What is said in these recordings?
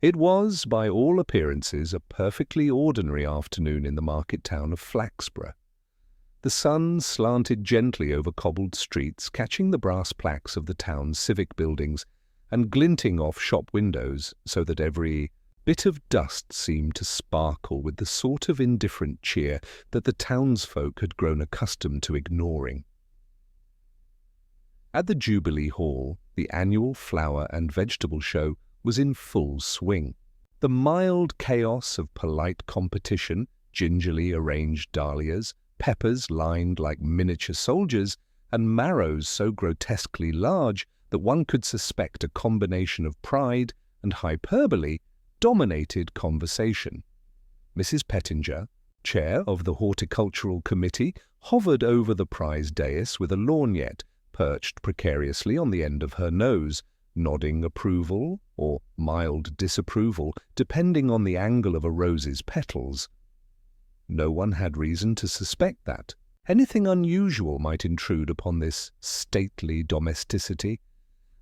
It was, by all appearances, a perfectly ordinary afternoon in the market town of Flaxborough. The sun slanted gently over cobbled streets, catching the brass plaques of the town's civic buildings and glinting off shop windows so that every bit of dust seemed to sparkle with the sort of indifferent cheer that the townsfolk had grown accustomed to ignoring. At the Jubilee Hall, the annual flower and vegetable show was in full swing. The mild chaos of polite competition, gingerly arranged dahlias, peppers lined like miniature soldiers, and marrows so grotesquely large that one could suspect a combination of pride and hyperbole, dominated conversation. Mrs. Pettinger, chair of the Horticultural Committee, hovered over the prize dais with a lorgnette perched precariously on the end of her nose, nodding approval or mild disapproval, depending on the angle of a rose's petals. No one had reason to suspect that anything unusual might intrude upon this stately domesticity.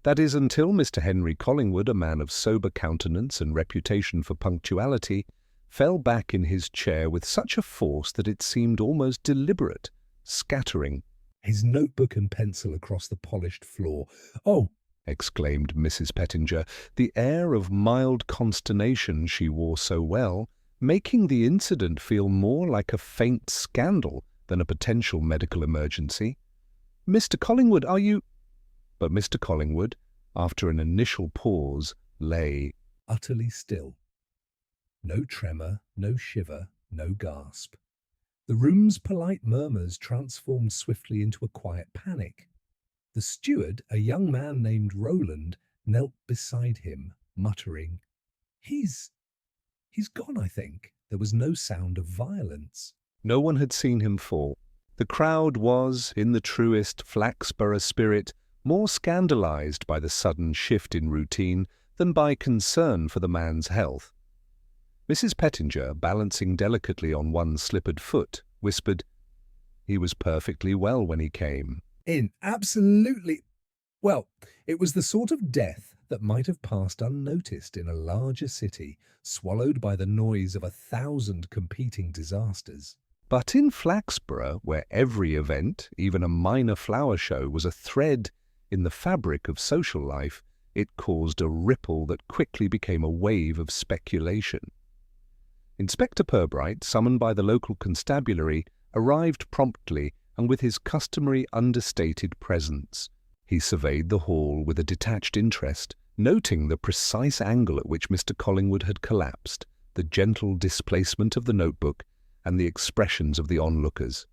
That is, until Mr. Henry Collingwood, a man of sober countenance and reputation for punctuality, fell back in his chair with such a force that it seemed almost deliberate, scattering his notebook and pencil across the polished floor. "Oh!" exclaimed Mrs. Pettinger, the air of mild consternation she wore so well, making the incident feel more like a faint scandal than a potential medical emergency. "Mr. Collingwood, are you—" But Mr. Collingwood, after an initial pause, lay utterly still. No tremor, no shiver, no gasp. The room's polite murmurs transformed swiftly into a quiet panic. The steward, a young man named Roland, knelt beside him, muttering, He's gone, I think." There was no sound of violence. No one had seen him fall. The crowd was, in the truest Flaxborough spirit, more scandalized by the sudden shift in routine than by concern for the man's health. Mrs. Pettinger, balancing delicately on one slippered foot, whispered, "He was perfectly well when he came." Absolutely. Well, it was the sort of death that might have passed unnoticed in a larger city, swallowed by the noise of 1,000 competing disasters. But in Flaxborough, where every event, even a minor flower show, was a thread in the fabric of social life, it caused a ripple that quickly became a wave of speculation. Inspector Purbright, summoned by the local constabulary, arrived promptly and with his customary understated presence. He surveyed the hall with a detached interest, noting the precise angle at which Mr. Collingwood had collapsed, the gentle displacement of the notebook, and the expressions of the onlookers.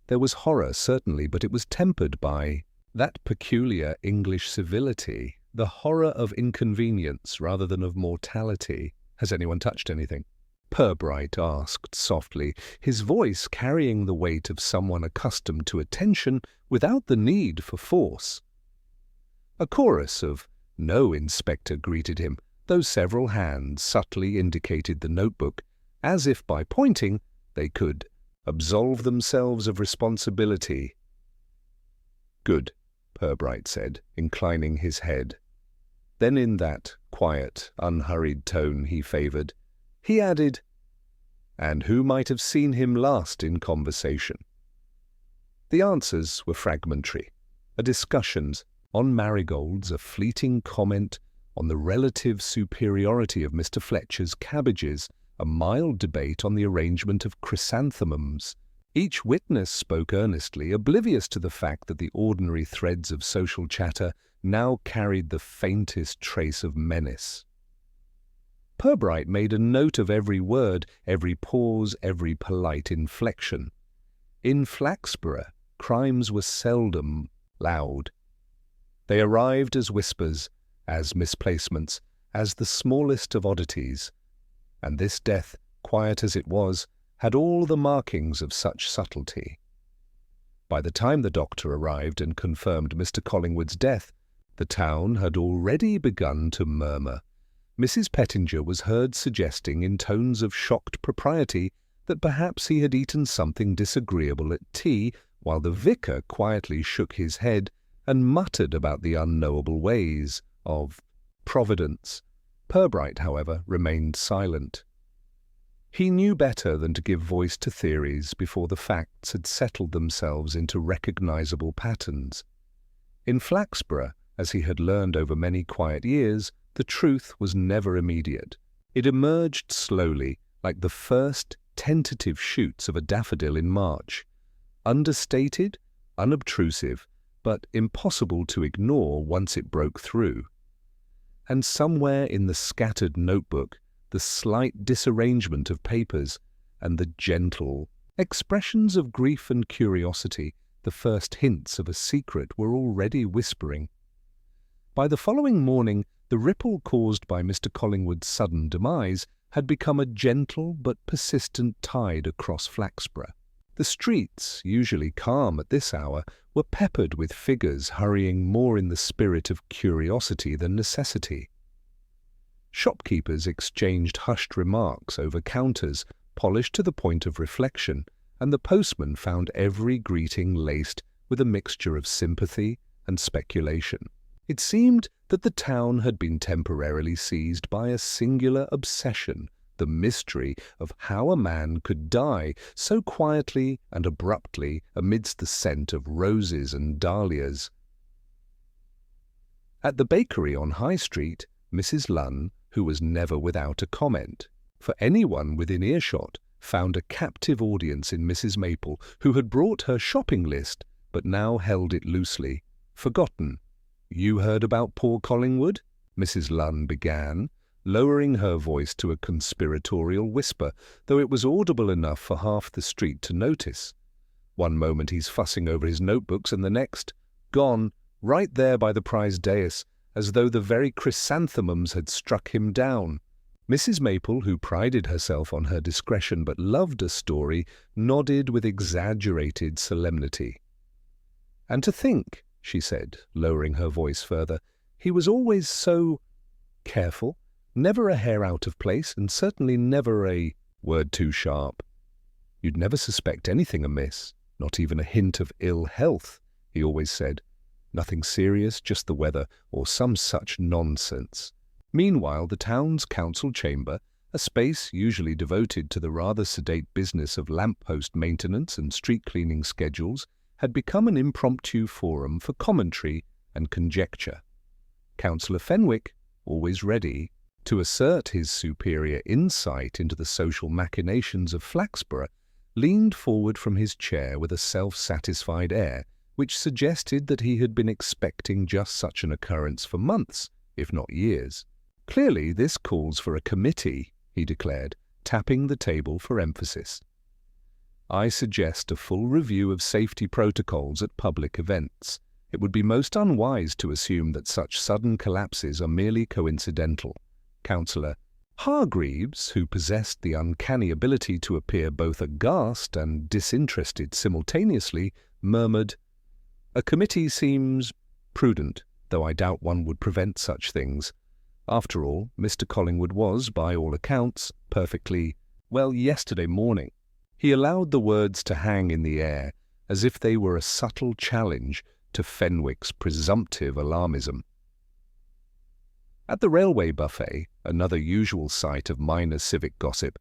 There was horror, certainly, but it was tempered by that peculiar English civility, the horror of inconvenience rather than of mortality. "Has anyone touched anything?" Purbright asked softly, his voice carrying the weight of someone accustomed to attention without the need for force. A chorus of "No, Inspector," greeted him, though several hands subtly indicated the notebook, as if by pointing they could absolve themselves of responsibility. "Good," Purbright said, inclining his head. Then in that quiet, unhurried tone he favoured, he added, "And who might have seen him last in conversation?" The answers were fragmentary. A discussion on marigolds, a fleeting comment on the relative superiority of Mr. Fletcher's cabbages, a mild debate on the arrangement of chrysanthemums. Each witness spoke earnestly, oblivious to the fact that the ordinary threads of social chatter now carried the faintest trace of menace. Purbright made a note of every word, every pause, every polite inflection. In Flaxborough, crimes were seldom loud. They arrived as whispers, as misplacements, as the smallest of oddities. And this death, quiet as it was, had all the markings of such subtlety. By the time the doctor arrived and confirmed Mr. Collingwood's death, the town had already begun to murmur. Mrs. Pettinger was heard suggesting in tones of shocked propriety that perhaps he had eaten something disagreeable at tea, while the vicar quietly shook his head and muttered about the unknowable ways of Providence. Purbright, however, remained silent. He knew better than to give voice to theories before the facts had settled themselves into recognizable patterns. In Flaxborough, as he had learned over many quiet years, the truth was never immediate. It emerged slowly, like the first tentative shoots of a daffodil in March, understated, unobtrusive, but impossible to ignore once it broke through. And somewhere in the scattered notebook, the slight disarrangement of papers, and the gentle expressions of grief and curiosity, the first hints of a secret were already whispering. By the following morning, the ripple caused by Mr. Collingwood's sudden demise had become a gentle but persistent tide across Flaxborough. The streets, usually calm at this hour, were peppered with figures hurrying more in the spirit of curiosity than necessity. Shopkeepers exchanged hushed remarks over counters, polished to the point of reflection, and the postman found every greeting laced with a mixture of sympathy and speculation. It seemed that the town had been temporarily seized by a singular obsession, the mystery of how a man could die so quietly and abruptly amidst the scent of roses and dahlias. At the bakery on High Street, Mrs. Lunn, who was never without a comment, for anyone within earshot, found a captive audience in Mrs. Maple, who had brought her shopping list, but now held it loosely, forgotten. "You heard about poor Collingwood?" Mrs. Lunn began, lowering her voice to a conspiratorial whisper, though it was audible enough for half the street to notice. One moment he's fussing over his notebooks, and the next, gone, right there by the prize dais, as though the very chrysanthemums had struck him down. Mrs. Maple, who prided herself on her discretion but loved a story, nodded with exaggerated solemnity. "And to think," she said, lowering her voice further, "he was always so careful, never a hair out of place, and certainly never a word too sharp. You'd never suspect anything amiss, not even a hint of ill health, he always said. Nothing serious, just the weather, or some such nonsense." Meanwhile, the town's council chamber, a space usually devoted to the rather sedate business of lamp-post maintenance and street-cleaning schedules, had become an impromptu forum for commentary and conjecture. Councillor Fenwick, always ready to assert his superior insight into the social machinations of Flaxborough, leaned forward from his chair with a self-satisfied air, which suggested that he had been expecting just such an occurrence for months, if not years. "Clearly this calls for a committee," he declared, tapping the table for emphasis. "I suggest a full review of safety protocols at public events. It would be most unwise to assume that such sudden collapses are merely coincidental." Councillor Hargreaves, who possessed the uncanny ability to appear both aghast and disinterested simultaneously, murmured, "A committee seems prudent, though I doubt one would prevent such things. After all, Mr. Collingwood was, by all accounts, perfectly well yesterday morning." He allowed the words to hang in the air, as if they were a subtle challenge to Fenwick's presumptive alarmism. At the railway buffet, another usual site of minor civic gossip,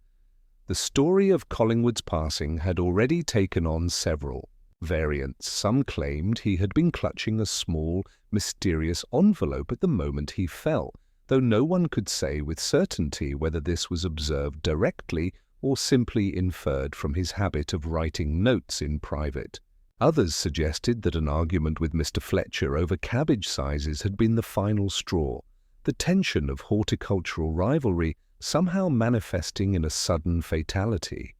the story of Collingwood's passing had already taken on several variants. Some claimed he had been clutching a small, mysterious envelope at the moment he fell, though no one could say with certainty whether this was observed directly or simply inferred from his habit of writing notes in private. Others suggested that an argument with Mr. Fletcher over cabbage sizes had been the final straw, the tension of horticultural rivalry somehow manifesting in a sudden fatality.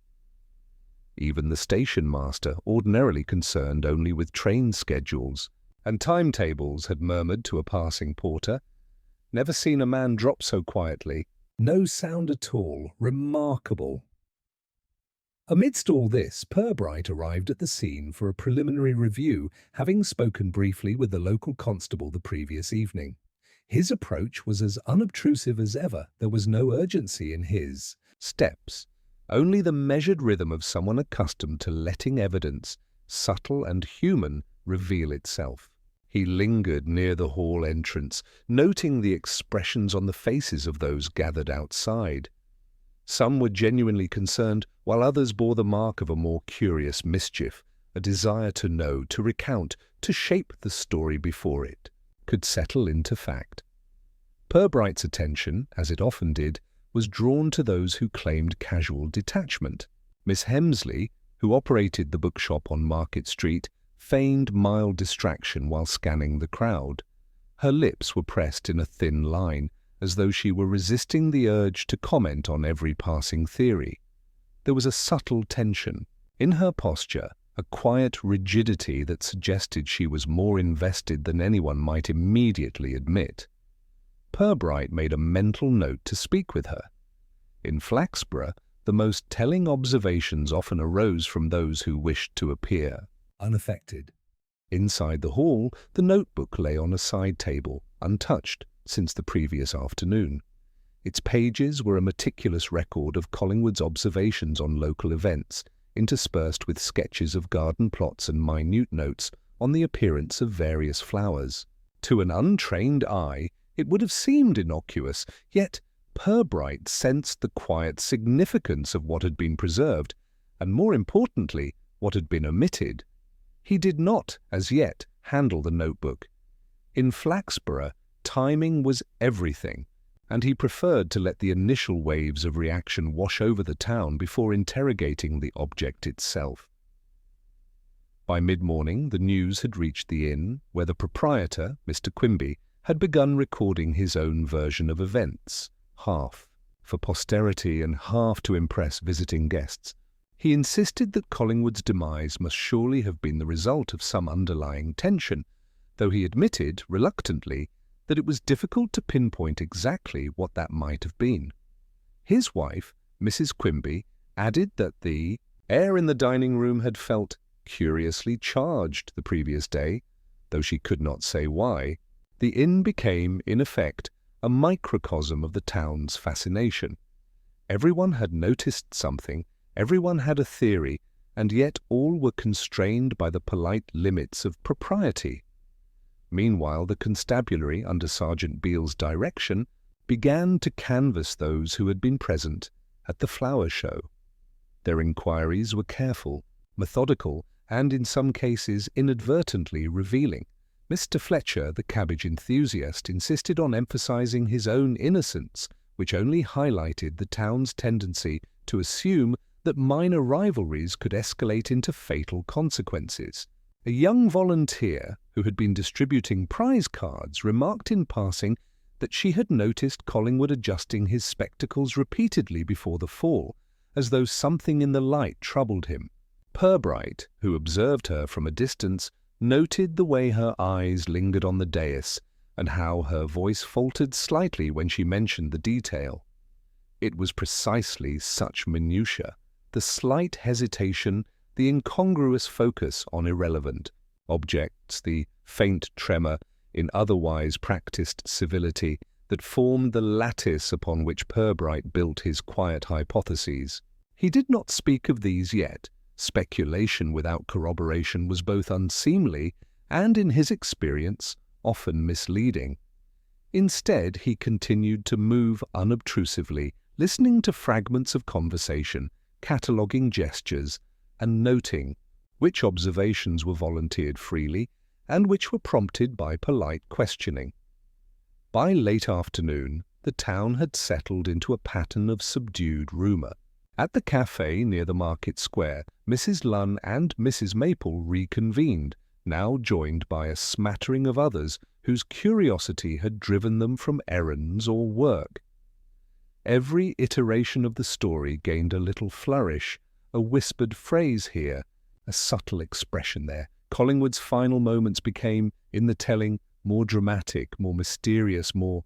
Even the station master, ordinarily concerned only with train schedules and timetables, had murmured to a passing porter, "Never seen a man drop so quietly. No sound at all. Remarkable." Amidst all this, Purbright arrived at the scene for a preliminary review, having spoken briefly with the local constable the previous evening. His approach was as unobtrusive as ever. There was no urgency in his steps, only the measured rhythm of someone accustomed to letting evidence, subtle and human, reveal itself. He lingered near the hall entrance, noting the expressions on the faces of those gathered outside. Some were genuinely concerned, while others bore the mark of a more curious mischief, a desire to know, to recount, to shape the story before it could settle into fact. Purbright's attention, as it often did, was drawn to those who claimed casual detachment. Miss Hemsley, who operated the bookshop on Market Street, feigned mild distraction while scanning the crowd. Her lips were pressed in a thin line, as though she were resisting the urge to comment on every passing theory. There was a subtle tension in her posture, a quiet rigidity that suggested she was more invested than anyone might immediately admit. Purbright made a mental note to speak with her. In Flaxborough, the most telling observations often arose from those who wished to appear unaffected. Inside the hall, the notebook lay on a side table, untouched since the previous afternoon. Its pages were a meticulous record of Collingwood's observations on local events, interspersed with sketches of garden plots and minute notes on the appearance of various flowers. To an untrained eye, it would have seemed innocuous, yet Purbright sensed the quiet significance of what had been preserved, and more importantly, what had been omitted. He did not, as yet, handle the notebook. In Flaxborough, timing was everything, and he preferred to let the initial waves of reaction wash over the town before interrogating the object itself. By mid-morning, the news had reached the inn, where the proprietor, Mr. Quimby, had begun recording his own version of events, half for posterity and half to impress visiting guests. He insisted that Collingwood's demise must surely have been the result of some underlying tension, though he admitted, reluctantly, that it was difficult to pinpoint exactly what that might have been. His wife, Mrs. Quimby, added that the air in the dining-room had felt curiously charged the previous day, though she could not say why. The inn became, in effect, a microcosm of the town's fascination. Everyone had noticed something, everyone had a theory, and yet all were constrained by the polite limits of propriety. Meanwhile, the constabulary, under Sergeant Beale's direction, began to canvass those who had been present at the flower show. Their inquiries were careful, methodical, and in some cases inadvertently revealing. Mr. Fletcher, the cabbage enthusiast, insisted on emphasizing his own innocence, which only highlighted the town's tendency to assume that minor rivalries could escalate into fatal consequences. A young volunteer who had been distributing prize cards remarked in passing that she had noticed Collingwood adjusting his spectacles repeatedly before the fall, as though something in the light troubled him. Purbright, who observed her from a distance, noted the way her eyes lingered on the dais and how her voice faltered slightly when she mentioned the detail. It was precisely such minutiae, the slight hesitation, the incongruous focus on irrelevant objects, the faint tremor in otherwise practiced civility, that formed the lattice upon which Purbright built his quiet hypotheses. He did not speak of these yet. Speculation without corroboration was both unseemly and, in his experience, often misleading. Instead, he continued to move unobtrusively, listening to fragments of conversation, cataloguing gestures, and noting which observations were volunteered freely and which were prompted by polite questioning. By late afternoon, the town had settled into a pattern of subdued rumour. At the cafe near the market square, Mrs. Lunn and Mrs. Maple reconvened, now joined by a smattering of others whose curiosity had driven them from errands or work. Every iteration of the story gained a little flourish, a whispered phrase here, a subtle expression there. Collingwood's final moments became, in the telling, more dramatic, more mysterious, more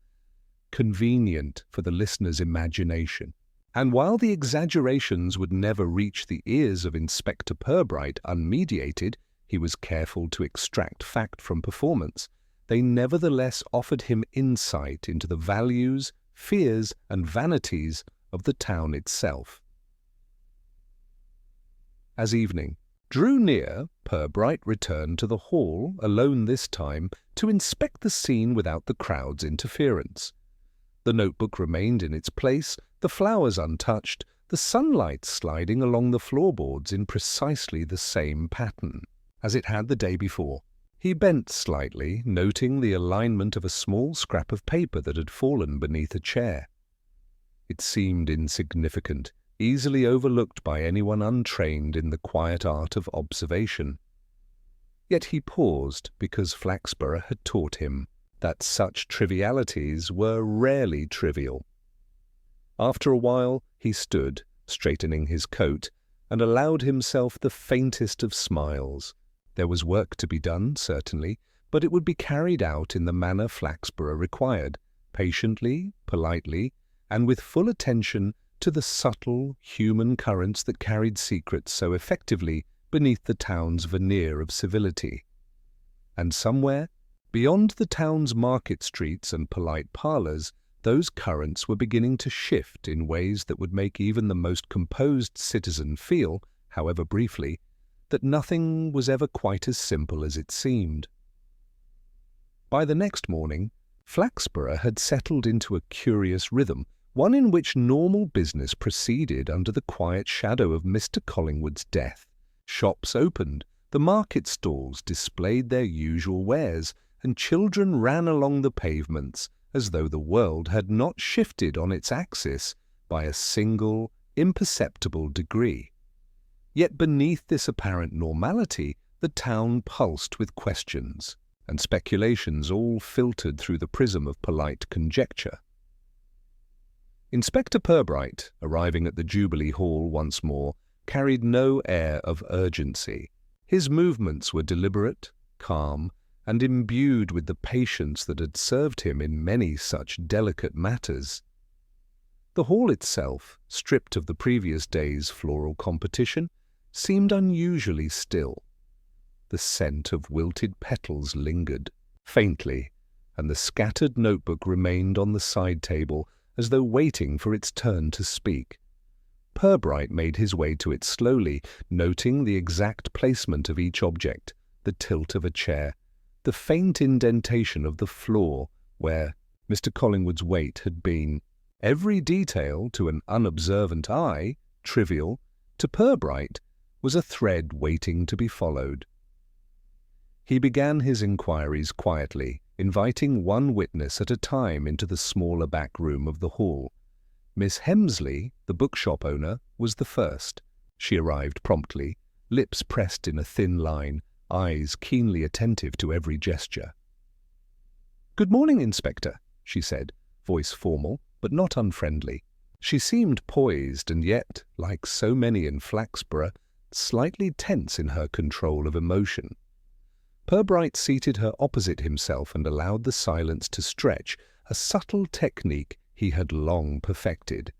convenient for the listener's imagination. And while the exaggerations would never reach the ears of Inspector Purbright unmediated, he was careful to extract fact from performance, they nevertheless offered him insight into the values, fears, and vanities of the town itself. As evening, Drew near, Purbright returned to the hall, alone this time, to inspect the scene without the crowd's interference. The notebook remained in its place, the flowers untouched, the sunlight sliding along the floorboards in precisely the same pattern as it had the day before. He bent slightly, noting the alignment of a small scrap of paper that had fallen beneath a chair. It seemed insignificant, easily overlooked by anyone untrained in the quiet art of observation. Yet he paused because Flaxborough had taught him that such trivialities were rarely trivial. After a while he stood, straightening his coat, and allowed himself the faintest of smiles. There was work to be done, certainly, but it would be carried out in the manner Flaxborough required, patiently, politely, and with full attention to the subtle human currents that carried secrets so effectively beneath the town's veneer of civility. And somewhere, beyond the town's market streets and polite parlours, those currents were beginning to shift in ways that would make even the most composed citizen feel, however briefly, that nothing was ever quite as simple as it seemed. By the next morning, Flaxborough had settled into a curious rhythm, one in which normal business proceeded under the quiet shadow of Mr. Collingwood's death. Shops opened, the market stalls displayed their usual wares, and children ran along the pavements as though the world had not shifted on its axis by a single, imperceptible degree. Yet beneath this apparent normality, the town pulsed with questions, and speculations all filtered through the prism of polite conjecture. Inspector Purbright, arriving at the Jubilee Hall once more, carried no air of urgency. His movements were deliberate, calm, and imbued with the patience that had served him in many such delicate matters. The hall itself, stripped of the previous day's floral competition, seemed unusually still. The scent of wilted petals lingered, faintly, and the scattered notebook remained on the side table as though waiting for its turn to speak. Purbright made his way to it slowly, noting the exact placement of each object, the tilt of a chair, the faint indentation of the floor where Mr. Collingwood's weight had been. Every detail, to an unobservant eye, trivial, to Purbright, was a thread waiting to be followed. He began his inquiries quietly, inviting one witness at a time into the smaller back room of the hall. Miss Hemsley, the bookshop owner, was the first. She arrived promptly, lips pressed in a thin line, eyes keenly attentive to every gesture. "Good morning, Inspector," she said, voice formal, but not unfriendly. She seemed poised and yet, like so many in Flaxborough, slightly tense in her control of emotion. Purbright seated her opposite himself and allowed the silence to stretch, a subtle technique he had long perfected.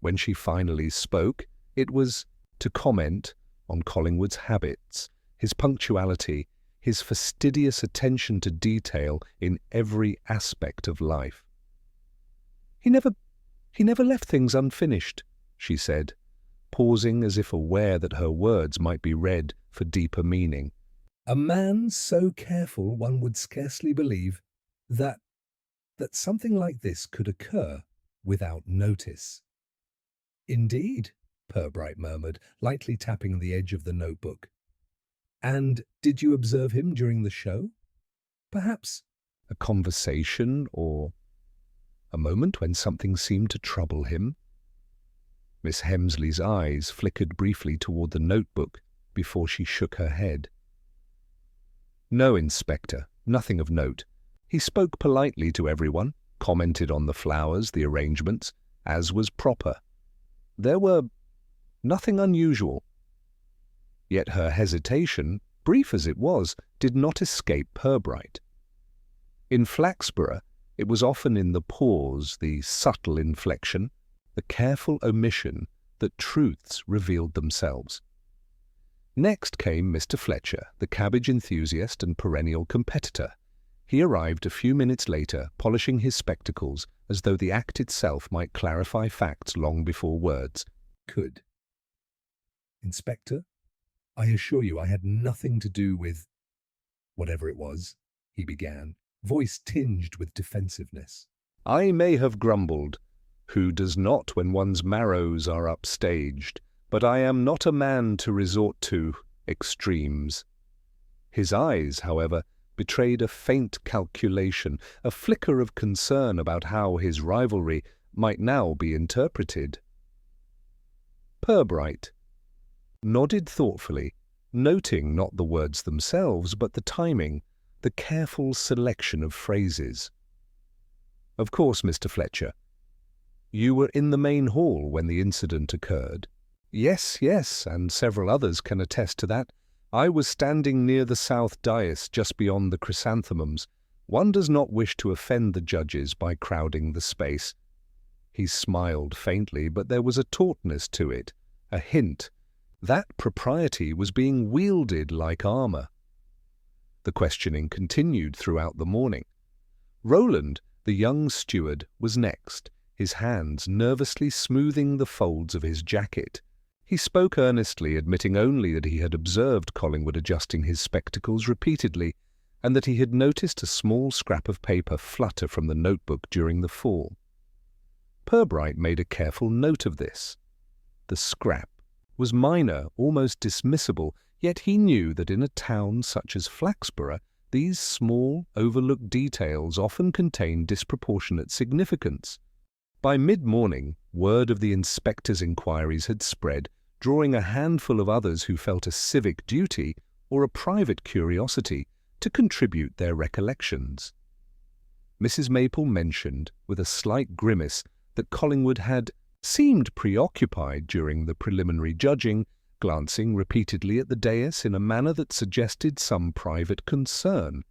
When she finally spoke, it was to comment on Collingwood's habits, his punctuality, his fastidious attention to detail in every aspect of life. He never left things unfinished," she said, pausing as if aware that her words might be read for deeper meaning. "A man so careful one would scarcely believe that something like this could occur without notice." "Indeed," Purbright murmured, lightly tapping the edge of the notebook. "And did you observe him during the show? Perhaps a conversation or a moment when something seemed to trouble him?" Miss Hemsley's eyes flickered briefly toward the notebook before she shook her head. "No, Inspector, nothing of note. He spoke politely to everyone, commented on the flowers, the arrangements, as was proper. There were nothing unusual." Yet her hesitation, brief as it was, did not escape Purbright. In Flaxborough, it was often in the pause, the subtle inflection, the careful omission, that truths revealed themselves. Next came Mr. Fletcher, the cabbage enthusiast and perennial competitor. He arrived a few minutes later, polishing his spectacles as though the act itself might clarify facts long before words could. "Inspector, "I assure you I had nothing to do with whatever it was," he began, voice tinged with defensiveness. "I may have grumbled. Who does not when one's marrows are upstaged? But I am not a man to resort to extremes." His eyes, however, betrayed a faint calculation, a flicker of concern about how his rivalry might now be interpreted. Purbright nodded thoughtfully, noting not the words themselves, but the timing, the careful selection of phrases. "Of course, Mr. Fletcher. You were in the main hall when the incident occurred." "Yes, yes, and several others can attest to that. I was standing near the south dais, just beyond the chrysanthemums. One does not wish to offend the judges by crowding the space." He smiled faintly, but there was a tautness to it, a hint. That propriety was being wielded like armor. The questioning continued throughout the morning. Roland, the young steward, was next, his hands nervously smoothing the folds of his jacket. He spoke earnestly, admitting only that he had observed Collingwood adjusting his spectacles repeatedly, and that he had noticed a small scrap of paper flutter from the notebook during the fall. Purbright made a careful note of this. The scrap was minor, almost dismissible, yet he knew that in a town such as Flaxborough, these small, overlooked details often contain disproportionate significance. By mid-morning, word of the inspector's inquiries had spread, drawing a handful of others who felt a civic duty or a private curiosity to contribute their recollections. Mrs. Maple mentioned, with a slight grimace, that Collingwood had seemed preoccupied during the preliminary judging, glancing repeatedly at the dais in a manner that suggested some private concern.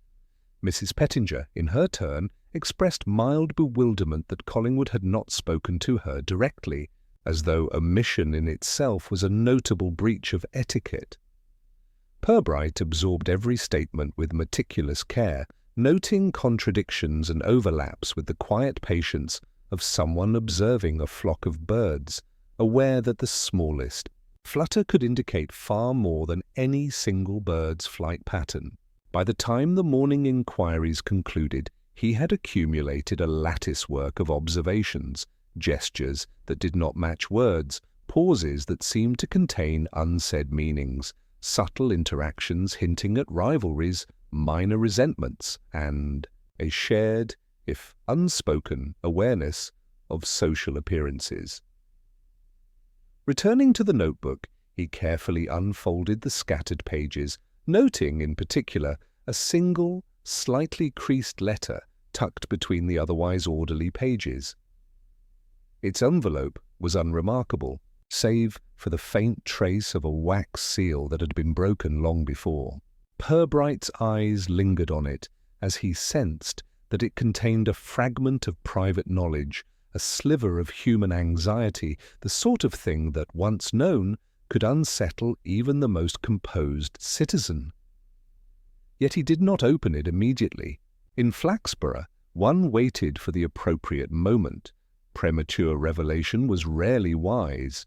Mrs. Pettinger, in her turn, expressed mild bewilderment that Collingwood had not spoken to her directly, as though omission in itself was a notable breach of etiquette. Purbright absorbed every statement with meticulous care, noting contradictions and overlaps with the quiet patience of someone observing a flock of birds, aware that the smallest flutter could indicate far more than any single bird's flight pattern. By the time the morning inquiries concluded, he had accumulated a lattice work of observations, gestures that did not match words, pauses that seemed to contain unsaid meanings, subtle interactions hinting at rivalries, minor resentments, and a shared, if unspoken, awareness of social appearances. Returning to the notebook, he carefully unfolded the scattered pages, noting in particular a single, slightly creased letter tucked between the otherwise orderly pages. Its envelope was unremarkable, save for the faint trace of a wax seal that had been broken long before. Purbright's eyes lingered on it as he sensed that it contained a fragment of private knowledge, a sliver of human anxiety, the sort of thing that, once known, could unsettle even the most composed citizen. Yet he did not open it immediately. In Flaxborough, one waited for the appropriate moment. Premature revelation was rarely wise.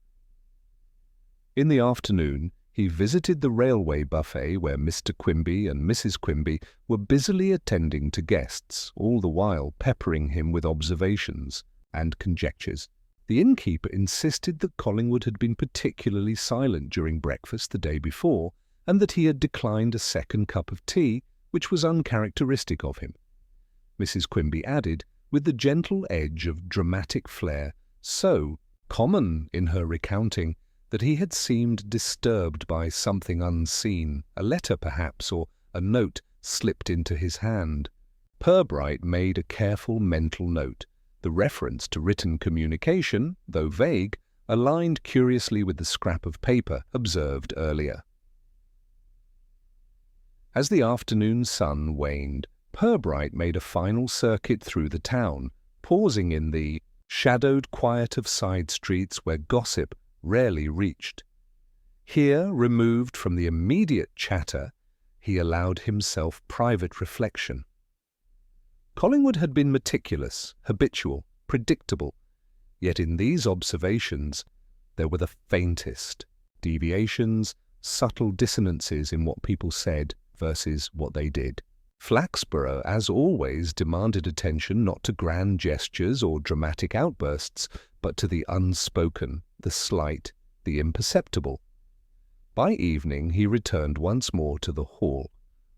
In the afternoon, he visited the railway buffet where Mr. Quimby and Mrs. Quimby were busily attending to guests, all the while peppering him with observations and conjectures. The innkeeper insisted that Collingwood had been particularly silent during breakfast the day before, and that he had declined a second cup of tea, which was uncharacteristic of him. Mrs. Quimby added, with the gentle edge of dramatic flair, so common in her recounting, that he had seemed disturbed by something unseen, a letter perhaps, or a note slipped into his hand. Purbright made a careful mental note. The reference to written communication, though vague, aligned curiously with the scrap of paper observed earlier. As the afternoon sun waned, Purbright made a final circuit through the town, pausing in the shadowed quiet of side streets where gossip rarely reached. Here, removed from the immediate chatter, he allowed himself private reflection. Collingwood had been meticulous, habitual, predictable, yet in these observations there were the faintest deviations, subtle dissonances in what people said versus what they did. Flaxborough, as always, demanded attention not to grand gestures or dramatic outbursts, but to the unspoken, the slight, the imperceptible. By evening he returned once more to the hall.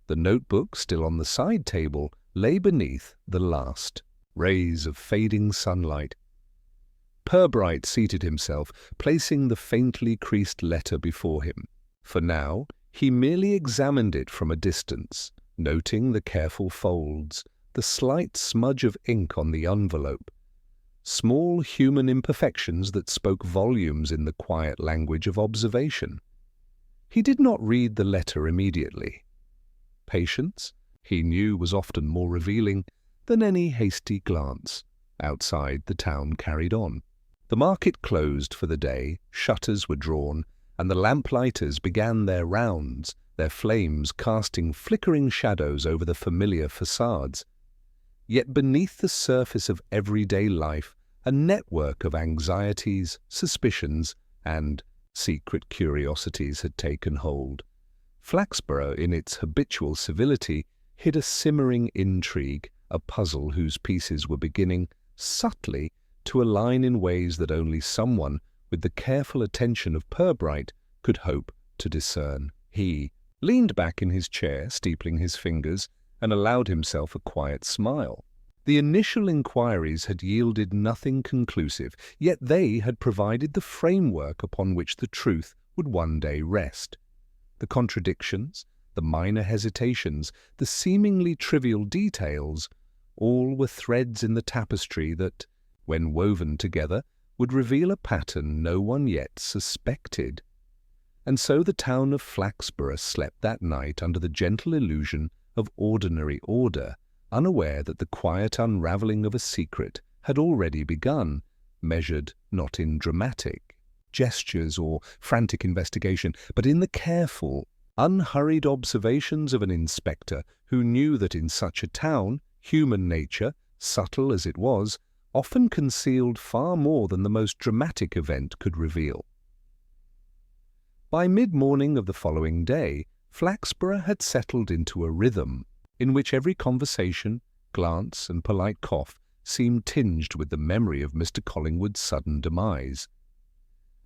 The notebook, still on the side table, lay beneath the last rays of fading sunlight. Purbright seated himself, placing the faintly creased letter before him. For now, he merely examined it from a distance, noting the careful folds, the slight smudge of ink on the envelope, small human imperfections that spoke volumes in the quiet language of observation. He did not read the letter immediately. Patience, he knew, was often more revealing than any hasty glance. Outside, the town carried on. The market closed for the day, shutters were drawn, and the lamplighters began their rounds, their flames casting flickering shadows over the familiar facades. Yet beneath the surface of everyday life, a network of anxieties, suspicions, and secret curiosities had taken hold. Flaxborough, in its habitual civility, hid a simmering intrigue, a puzzle whose pieces were beginning, subtly, to align in ways that only someone with the careful attention of Purbright could hope to discern. He leaned back in his chair, steepling his fingers, and allowed himself a quiet smile. The initial inquiries had yielded nothing conclusive, yet they had provided the framework upon which the truth would one day rest. The contradictions, the minor hesitations, the seemingly trivial details, all were threads in the tapestry that, when woven together, would reveal a pattern no one yet suspected. And so the town of Flaxborough slept that night under the gentle illusion of ordinary order, unaware that the quiet unravelling of a secret had already begun, measured not in dramatic gestures or frantic investigation, but in the careful, unhurried observations of an inspector who knew that in such a town, human nature, subtle as it was, often concealed far more than the most dramatic event could reveal. By mid-morning of the following day, Flaxborough had settled into a rhythm in which every conversation, glance, and polite cough seemed tinged with the memory of Mr. Collingwood's sudden demise.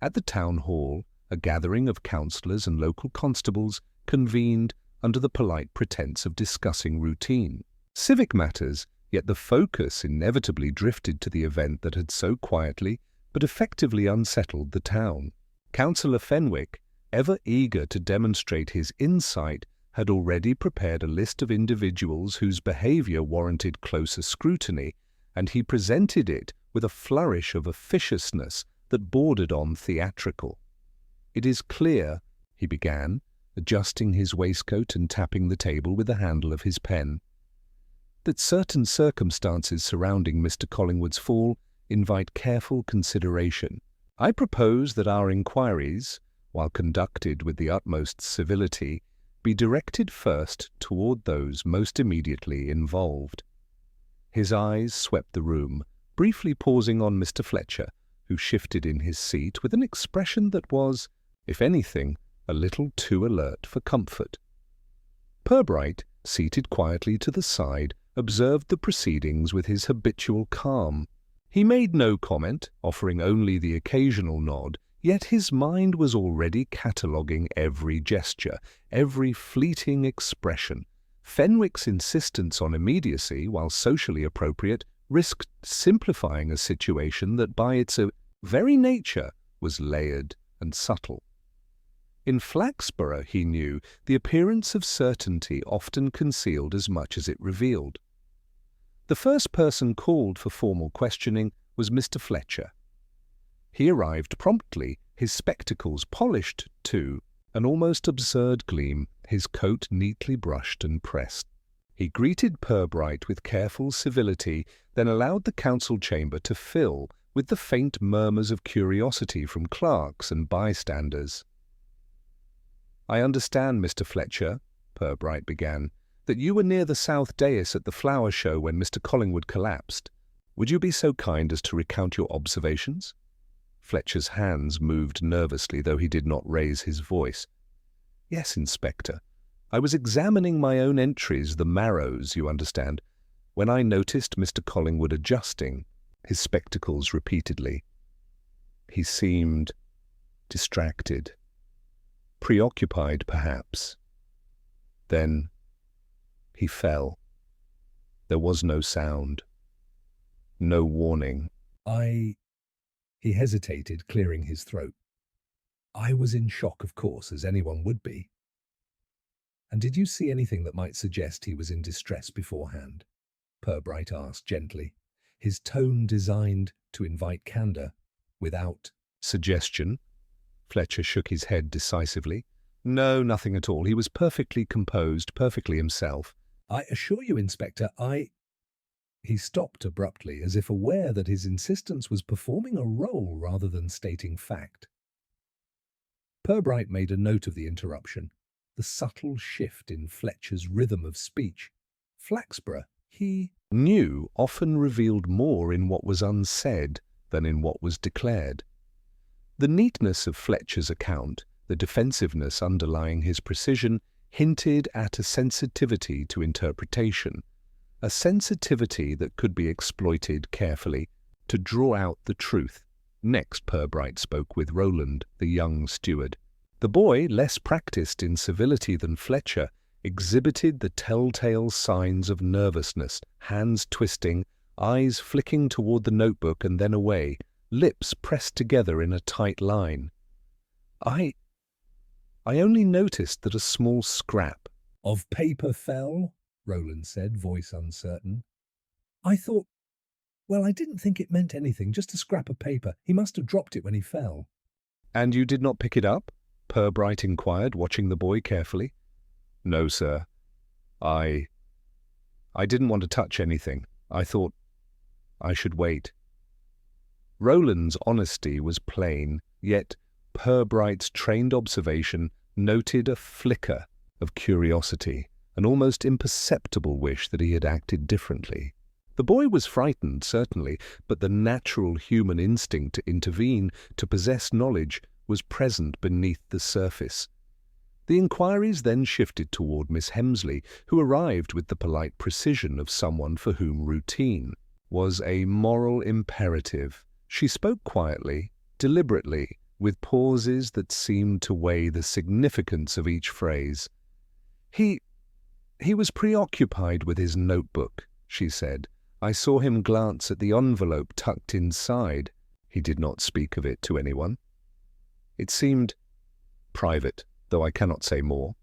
At the town hall, a gathering of councillors and local constables convened under the polite pretence of discussing routine civic matters, yet the focus inevitably drifted to the event that had so quietly but effectively unsettled the town. Councillor Fenwick, ever eager to demonstrate his insight, had already prepared a list of individuals whose behaviour warranted closer scrutiny, and he presented it with a flourish of officiousness that bordered on theatrical. "It is clear," he began, adjusting his waistcoat and tapping the table with the handle of his pen, "that certain circumstances surrounding Mr. Collingwood's fall invite careful consideration. I propose that our inquiries, while conducted with the utmost civility, be directed first toward those most immediately involved." His eyes swept the room, briefly pausing on Mr. Fletcher, who shifted in his seat with an expression that was, if anything, a little too alert for comfort. Purbright, seated quietly to the side, observed the proceedings with his habitual calm. He made no comment, offering only the occasional nod, yet his mind was already cataloguing every gesture, every fleeting expression. Fenwick's insistence on immediacy, while socially appropriate, risked simplifying a situation that by its very nature was layered and subtle. In Flaxborough, he knew, the appearance of certainty often concealed as much as it revealed. The first person called for formal questioning was Mr. Fletcher. He arrived promptly, his spectacles polished to an almost absurd gleam, his coat neatly brushed and pressed. He greeted Purbright with careful civility, then allowed the council chamber to fill with the faint murmurs of curiosity from clerks and bystanders. "I understand, Mr. Fletcher," Purbright began, "that you were near the south dais at the flower show when Mr. Collingwood collapsed. Would you be so kind as to recount your observations?" Fletcher's hands moved nervously, though he did not raise his voice. Yes, Inspector. I was examining my own entries, the marrows, you understand, when I noticed Mr. Collingwood adjusting his spectacles repeatedly. He seemed distracted, preoccupied perhaps. Then he fell. There was no sound, no warning. He hesitated, clearing his throat. I was in shock, of course, as anyone would be. And did you see anything that might suggest he was in distress beforehand? Purbright asked gently, his tone designed to invite candor without suggestion. Fletcher shook his head decisively. No, nothing at all. He was perfectly composed, perfectly himself. I assure you, Inspector, He stopped abruptly, as if aware that his insistence was performing a role rather than stating fact. Purbright made a note of the interruption, the subtle shift in Fletcher's rhythm of speech. Flaxborough, he knew, often revealed more in what was unsaid than in what was declared. The neatness of Fletcher's account, the defensiveness underlying his precision, hinted at a sensitivity to interpretation, a sensitivity that could be exploited carefully to draw out the truth. Next, Purbright spoke with Roland, the young steward. The boy, less practiced in civility than Fletcher, exhibited the telltale signs of nervousness, hands twisting, eyes flicking toward the notebook and then away, lips pressed together in a tight line. I only noticed that a small scrap of paper fell, Roland said, voice uncertain. I didn't think it meant anything, just a scrap of paper. He must have dropped it when he fell. And you did not pick it up? Purbright inquired, watching the boy carefully. No, sir. I didn't want to touch anything. I thought I should wait. Roland's honesty was plain, yet Purbright's trained observation noted a flicker of curiosity, an almost imperceptible wish that he had acted differently. The boy was frightened, certainly, but the natural human instinct to intervene, to possess knowledge, was present beneath the surface. The inquiries then shifted toward Miss Hemsley, who arrived with the polite precision of someone for whom routine was a moral imperative. She spoke quietly, deliberately, with pauses that seemed to weigh the significance of each phrase. He was preoccupied with his notebook, she said. I saw him glance at the envelope tucked inside. He did not speak of it to anyone. It seemed private, though I cannot say more.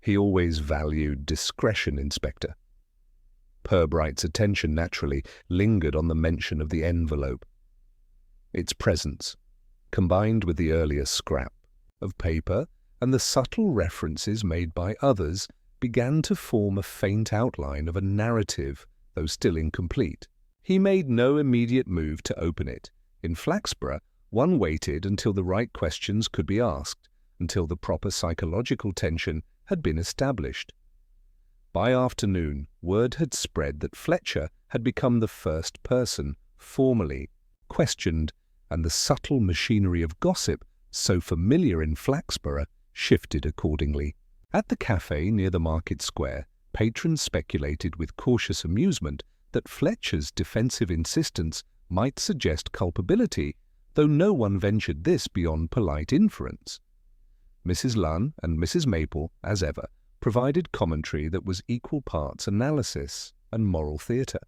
He always valued discretion, Inspector. Purbright's attention naturally lingered on the mention of the envelope. Its presence, combined with the earlier scrap of paper and the subtle references made by others, began to form a faint outline of a narrative, though still incomplete. He made no immediate move to open it. In Flaxborough, one waited until the right questions could be asked, until the proper psychological tension had been established. By afternoon, word had spread that Fletcher had become the first person, formally questioned, and the subtle machinery of gossip, so familiar in Flaxborough, shifted accordingly. At the cafe near the market square, patrons speculated with cautious amusement that Fletcher's defensive insistence might suggest culpability, though no one ventured this beyond polite inference. Mrs. Lunn and Mrs. Maple, as ever, provided commentary that was equal parts analysis and moral theatre.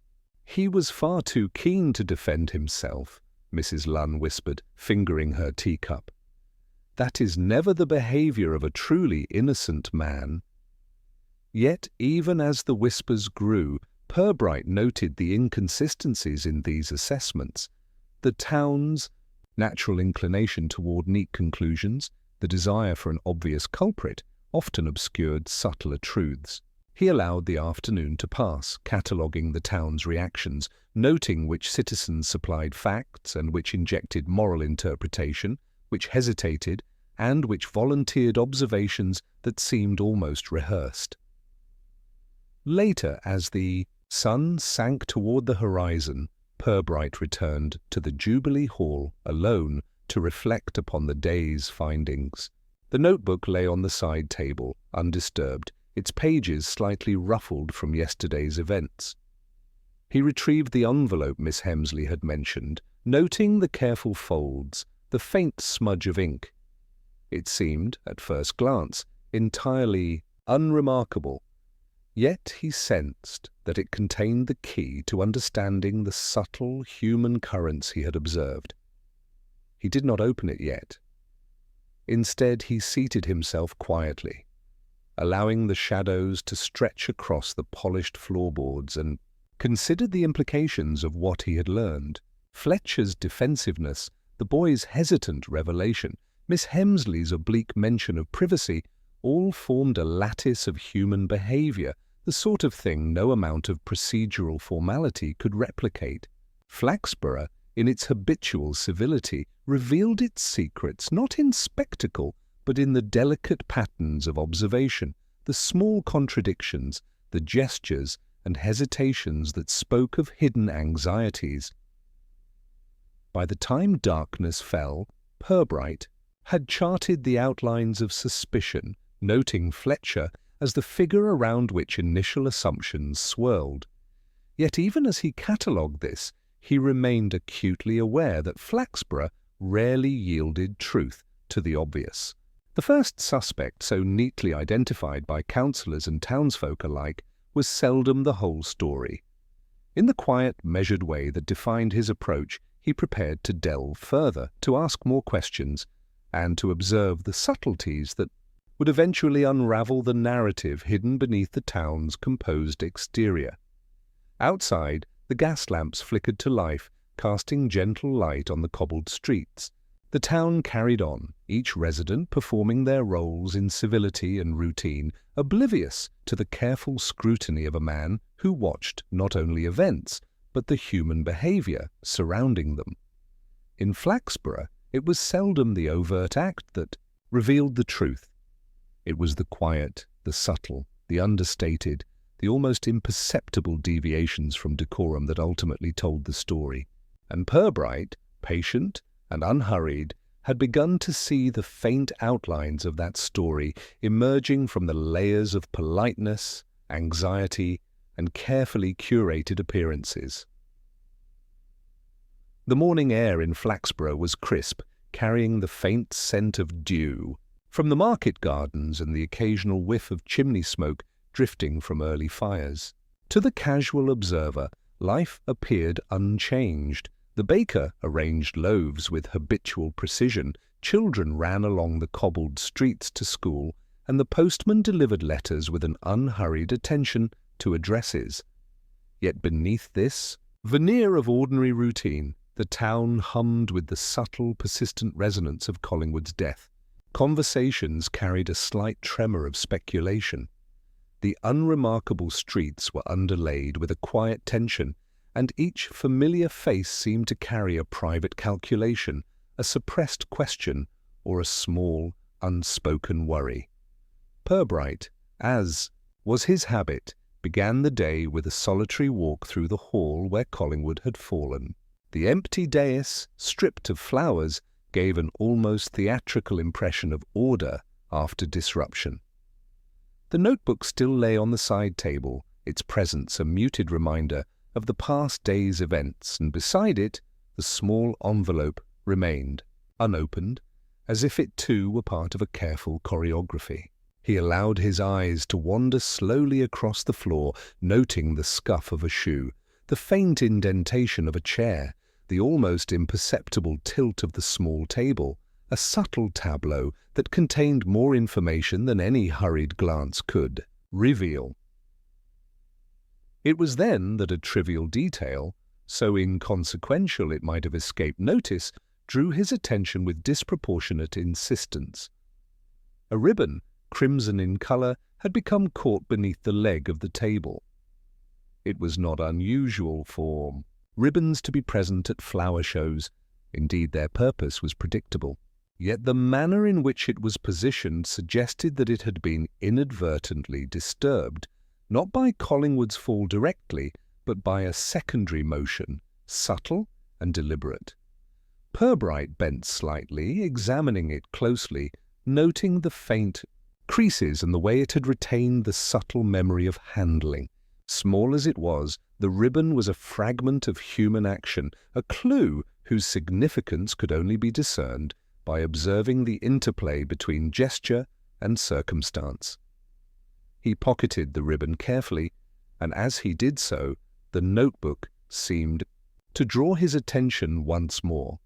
He was far too keen to defend himself, Mrs. Lunn whispered, fingering her teacup. That is never the behaviour of a truly innocent man. Yet, even as the whispers grew, Purbright noted the inconsistencies in these assessments. The town's natural inclination toward neat conclusions, the desire for an obvious culprit, often obscured subtler truths. He allowed the afternoon to pass, cataloguing the town's reactions, noting which citizens supplied facts and which injected moral interpretation, which hesitated, and which volunteered observations that seemed almost rehearsed. Later, as the sun sank toward the horizon, Purbright returned to the Jubilee Hall alone to reflect upon the day's findings. The notebook lay on the side table, undisturbed, its pages slightly ruffled from yesterday's events. He retrieved the envelope Miss Hemsley had mentioned, noting the careful folds, the faint smudge of ink. It seemed, at first glance, entirely unremarkable, yet he sensed that it contained the key to understanding the subtle human currents he had observed. He did not open it yet. Instead, he seated himself quietly, allowing the shadows to stretch across the polished floorboards, and considered the implications of what he had learned. Fletcher's defensiveness, the boy's hesitant revelation, Miss Hemsley's oblique mention of privacy, all formed a lattice of human behavior, the sort of thing no amount of procedural formality could replicate. Flaxborough, in its habitual civility, revealed its secrets not in spectacle, but in the delicate patterns of observation, the small contradictions, the gestures and hesitations that spoke of hidden anxieties. By the time darkness fell, Purbright had charted the outlines of suspicion, noting Fletcher as the figure around which initial assumptions swirled. Yet even as he catalogued this, he remained acutely aware that Flaxborough rarely yielded truth to the obvious. The first suspect, so neatly identified by councillors and townsfolk alike, was seldom the whole story. In the quiet, measured way that defined his approach, he prepared to delve further, to ask more questions, and to observe the subtleties that would eventually unravel the narrative hidden beneath the town's composed exterior. Outside, the gas lamps flickered to life, casting gentle light on the cobbled streets. The town carried on, each resident performing their roles in civility and routine, oblivious to the careful scrutiny of a man who watched not only events, but the human behavior surrounding them. In Flaxborough, it was seldom the overt act that revealed the truth. It was the quiet, the subtle, the understated, the almost imperceptible deviations from decorum that ultimately told the story. And Purbright, patient and unhurried, had begun to see the faint outlines of that story emerging from the layers of politeness, anxiety, and carefully curated appearances. The morning air in Flaxborough was crisp, carrying the faint scent of dew from the market gardens and the occasional whiff of chimney smoke drifting from early fires. To the casual observer, life appeared unchanged. The baker arranged loaves with habitual precision, children ran along the cobbled streets to school, and the postman delivered letters with an unhurried attention to addresses. Yet beneath this veneer of ordinary routine, the town hummed with the subtle, persistent resonance of Collingwood's death. Conversations carried a slight tremor of speculation. The unremarkable streets were underlaid with a quiet tension, and each familiar face seemed to carry a private calculation, a suppressed question, or a small, unspoken worry. Purbright, as was his habit, began the day with a solitary walk through the hall where Collingwood had fallen. The empty dais, stripped of flowers, gave an almost theatrical impression of order after disruption. The notebook still lay on the side table, its presence a muted reminder of the past day's events, and beside it the small envelope remained, unopened, as if it too were part of a careful choreography. He allowed his eyes to wander slowly across the floor, noting the scuff of a shoe, the faint indentation of a chair, the almost imperceptible tilt of the small table, a subtle tableau that contained more information than any hurried glance could reveal. It was then that a trivial detail, so inconsequential it might have escaped notice, drew his attention with disproportionate insistence. A ribbon, crimson in colour, had become caught beneath the leg of the table. It was not unusual for ribbons to be present at flower shows. Indeed, their purpose was predictable. Yet the manner in which it was positioned suggested that it had been inadvertently disturbed, not by Collingwood's fall directly, but by a secondary motion, subtle and deliberate. Purbright bent slightly, examining it closely, noting the faint creases and the way it had retained the subtle memory of handling. Small as it was, the ribbon was a fragment of human action, a clue whose significance could only be discerned by observing the interplay between gesture and circumstance. He pocketed the ribbon carefully, and as he did so, the notebook seemed to draw his attention once more.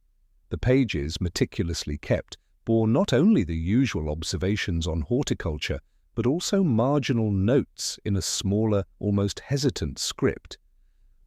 The pages, meticulously kept, bore not only the usual observations on horticulture, but also marginal notes in a smaller, almost hesitant script.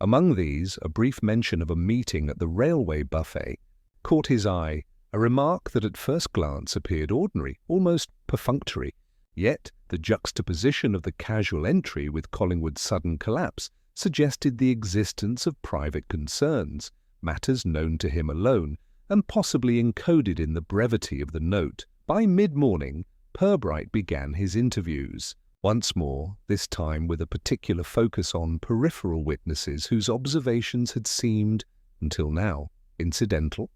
Among these, a brief mention of a meeting at the railway buffet caught his eye, a remark that at first glance appeared ordinary, almost perfunctory. Yet the juxtaposition of the casual entry with Collingwood's sudden collapse suggested the existence of private concerns, matters known to him alone, and possibly encoded in the brevity of the note. By mid-morning, Purbright began his interviews, once more, this time with a particular focus on peripheral witnesses whose observations had seemed, until now, incidental.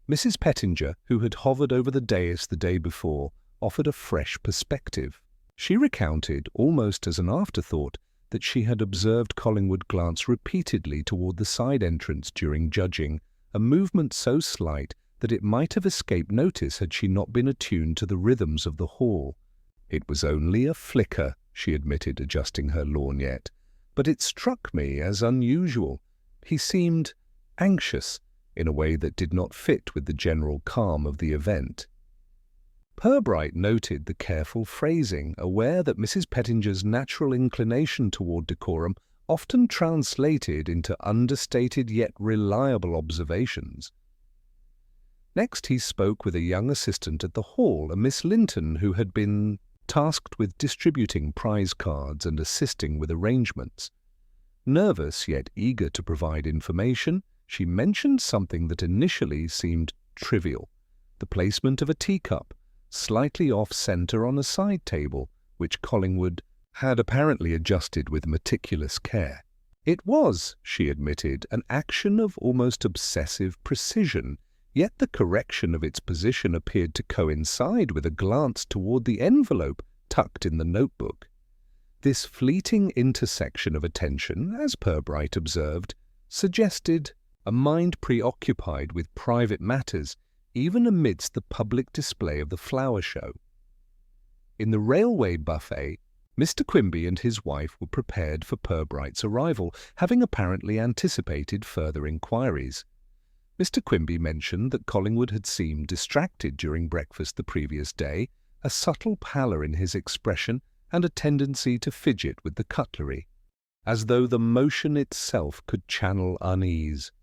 Mrs. Pettinger, who had hovered over the dais the day before, offered a fresh perspective. She recounted, almost as an afterthought, that she had observed Collingwood glance repeatedly toward the side entrance during judging, a movement so slight that it might have escaped notice had she not been attuned to the rhythms of the hall. "It was only a flicker," she admitted, adjusting her lorgnette, "but it struck me as unusual. He seemed anxious in a way that did not fit with the general calm of the event." Purbright noted the careful phrasing, aware that Mrs. Pettinger's natural inclination toward decorum often translated into understated yet reliable observations. Next he spoke with a young assistant at the hall, a Miss Linton, who had been tasked with distributing prize cards and assisting with arrangements. Nervous yet eager to provide information, she mentioned something that initially seemed trivial: the placement of a teacup, slightly off-centre on a side table, which Collingwood had apparently adjusted with meticulous care. It was, she admitted, an action of almost obsessive precision, yet the correction of its position appeared to coincide with a glance toward the envelope tucked in the notebook. This fleeting intersection of attention, as Purbright observed, suggested a mind preoccupied with private matters, even amidst the public display of the flower show. In the railway buffet, Mr. Quimby and his wife were prepared for Purbright's arrival, having apparently anticipated further inquiries. Mr. Quimby mentioned that Collingwood had seemed distracted during breakfast the previous day, a subtle pallor in his expression and a tendency to fidget with the cutlery, as though the motion itself could channel unease.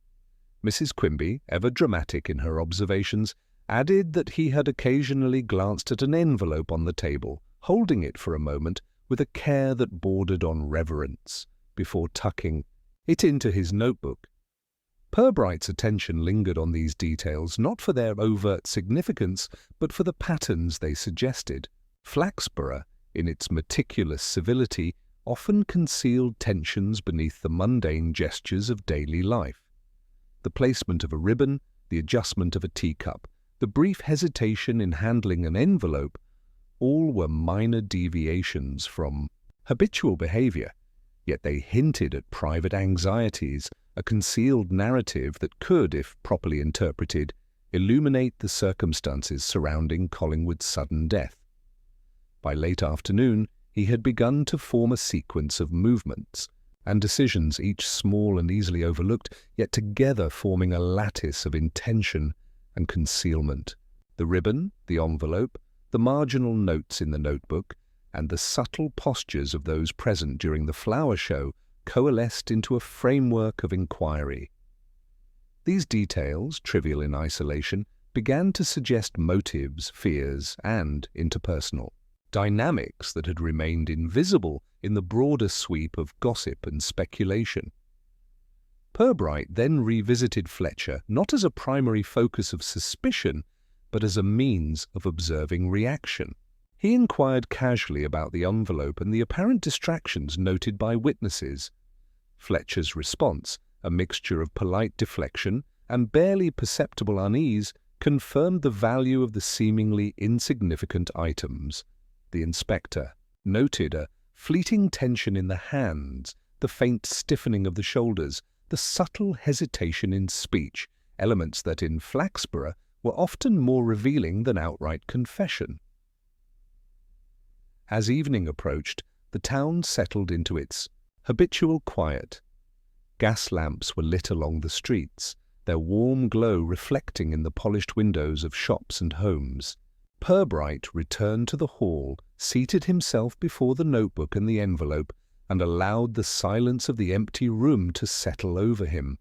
Mrs. Quimby, ever dramatic in her observations, added that he had occasionally glanced at an envelope on the table, holding it for a moment with a care that bordered on reverence, before tucking it into his notebook. Purbright's attention lingered on these details not for their overt significance, but for the patterns they suggested. Flaxborough, in its meticulous civility, often concealed tensions beneath the mundane gestures of daily life. The placement of a ribbon, the adjustment of a teacup, the brief hesitation in handling an envelope, all were minor deviations from habitual behavior, yet they hinted at private anxieties, a concealed narrative that could, if properly interpreted, illuminate the circumstances surrounding Collingwood's sudden death. By late afternoon, he had begun to form a sequence of movements and decisions, each small and easily overlooked, yet together forming a lattice of intention and concealment. The ribbon, the envelope, the marginal notes in the notebook, and the subtle postures of those present during the flower show coalesced into a framework of inquiry. These details, trivial in isolation, began to suggest motives, fears, and interpersonal dynamics that had remained invisible in the broader sweep of gossip and speculation. Purbright then revisited Fletcher not as a primary focus of suspicion, but as a means of observing reaction. He inquired casually about the envelope and the apparent distractions noted by witnesses. Fletcher's response, a mixture of polite deflection and barely perceptible unease, confirmed the value of the seemingly insignificant items. The inspector noted a fleeting tension in the hands, the faint stiffening of the shoulders, the subtle hesitation in speech, elements that in Flaxborough were often more revealing than outright confession. As evening approached, the town settled into its habitual quiet. Gas lamps were lit along the streets, their warm glow reflecting in the polished windows of shops and homes. Purbright returned to the hall, seated himself before the notebook and the envelope, and allowed the silence of the empty room to settle over him.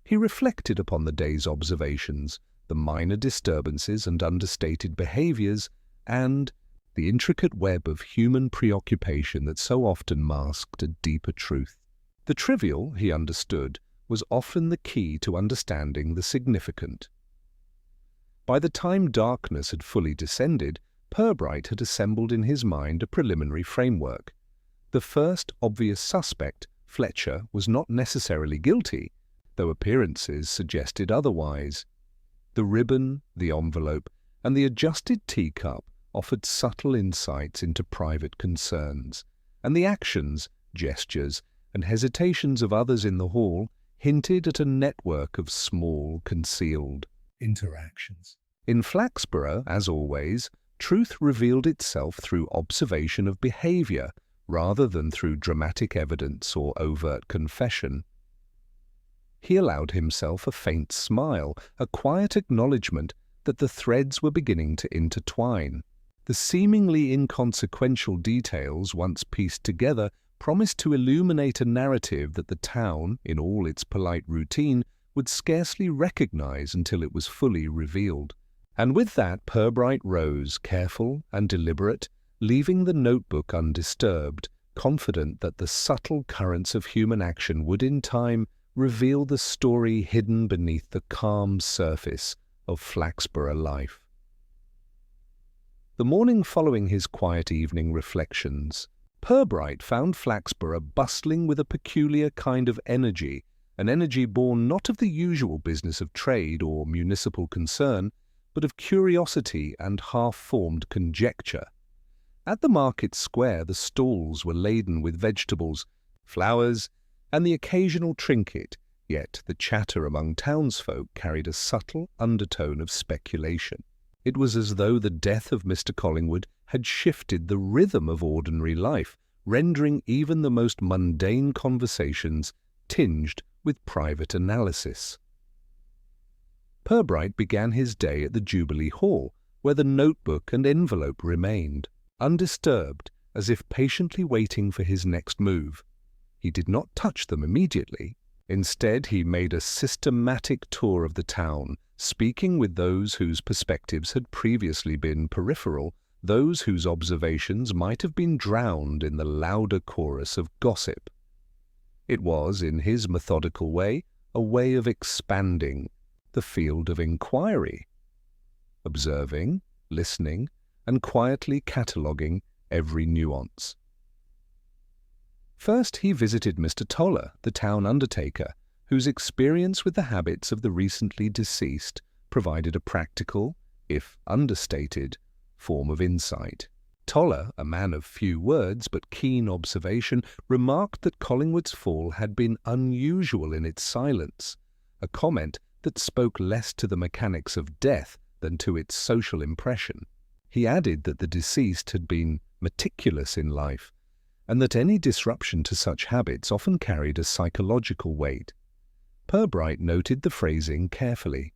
He reflected upon the day's observations, the minor disturbances and understated behaviors, and the intricate web of human preoccupation that so often masked a deeper truth. The trivial, he understood, was often the key to understanding the significant. By the time darkness had fully descended, Purbright had assembled in his mind a preliminary framework. The first obvious suspect, Fletcher, was not necessarily guilty, though appearances suggested otherwise. The ribbon, the envelope, and the adjusted teacup offered subtle insights into private concerns, and the actions, gestures, and hesitations of others in the hall hinted at a network of small, concealed interactions. In Flaxborough, as always, truth revealed itself through observation of behavior rather than through dramatic evidence or overt confession. He allowed himself a faint smile, a quiet acknowledgement that the threads were beginning to intertwine. The seemingly inconsequential details, once pieced together, promised to illuminate a narrative that the town, in all its polite routine, would scarcely recognize until it was fully revealed. And with that, Purbright rose, careful and deliberate, leaving the notebook undisturbed, confident that the subtle currents of human action would in time reveal the story hidden beneath the calm surface of Flaxborough life. The morning following his quiet evening reflections, Purbright found Flaxborough bustling with a peculiar kind of energy, an energy born not of the usual business of trade or municipal concern, but of curiosity and half-formed conjecture. At the market square the stalls were laden with vegetables, flowers, and the occasional trinket, yet the chatter among townsfolk carried a subtle undertone of speculation. It was as though the death of Mr. Collingwood had shifted the rhythm of ordinary life, rendering even the most mundane conversations tinged with private analysis. Purbright began his day at the Jubilee Hall, where the notebook and envelope remained, undisturbed, as if patiently waiting for his next move. He did not touch them immediately. Instead, he made a systematic tour of the town, speaking with those whose perspectives had previously been peripheral, those whose observations might have been drowned in the louder chorus of gossip. It was, in his methodical way, a way of expanding the field of inquiry, observing, listening, and quietly cataloguing every nuance. First he visited Mr. Toller, the town undertaker, whose experience with the habits of the recently deceased provided a practical, if understated, form of insight. Toller, a man of few words but keen observation, remarked that Collingwood's fall had been unusual in its silence, a comment that spoke less to the mechanics of death than to its social impression. He added that the deceased had been meticulous in life, and that any disruption to such habits often carried a psychological weight. Purbright noted the phrasing carefully.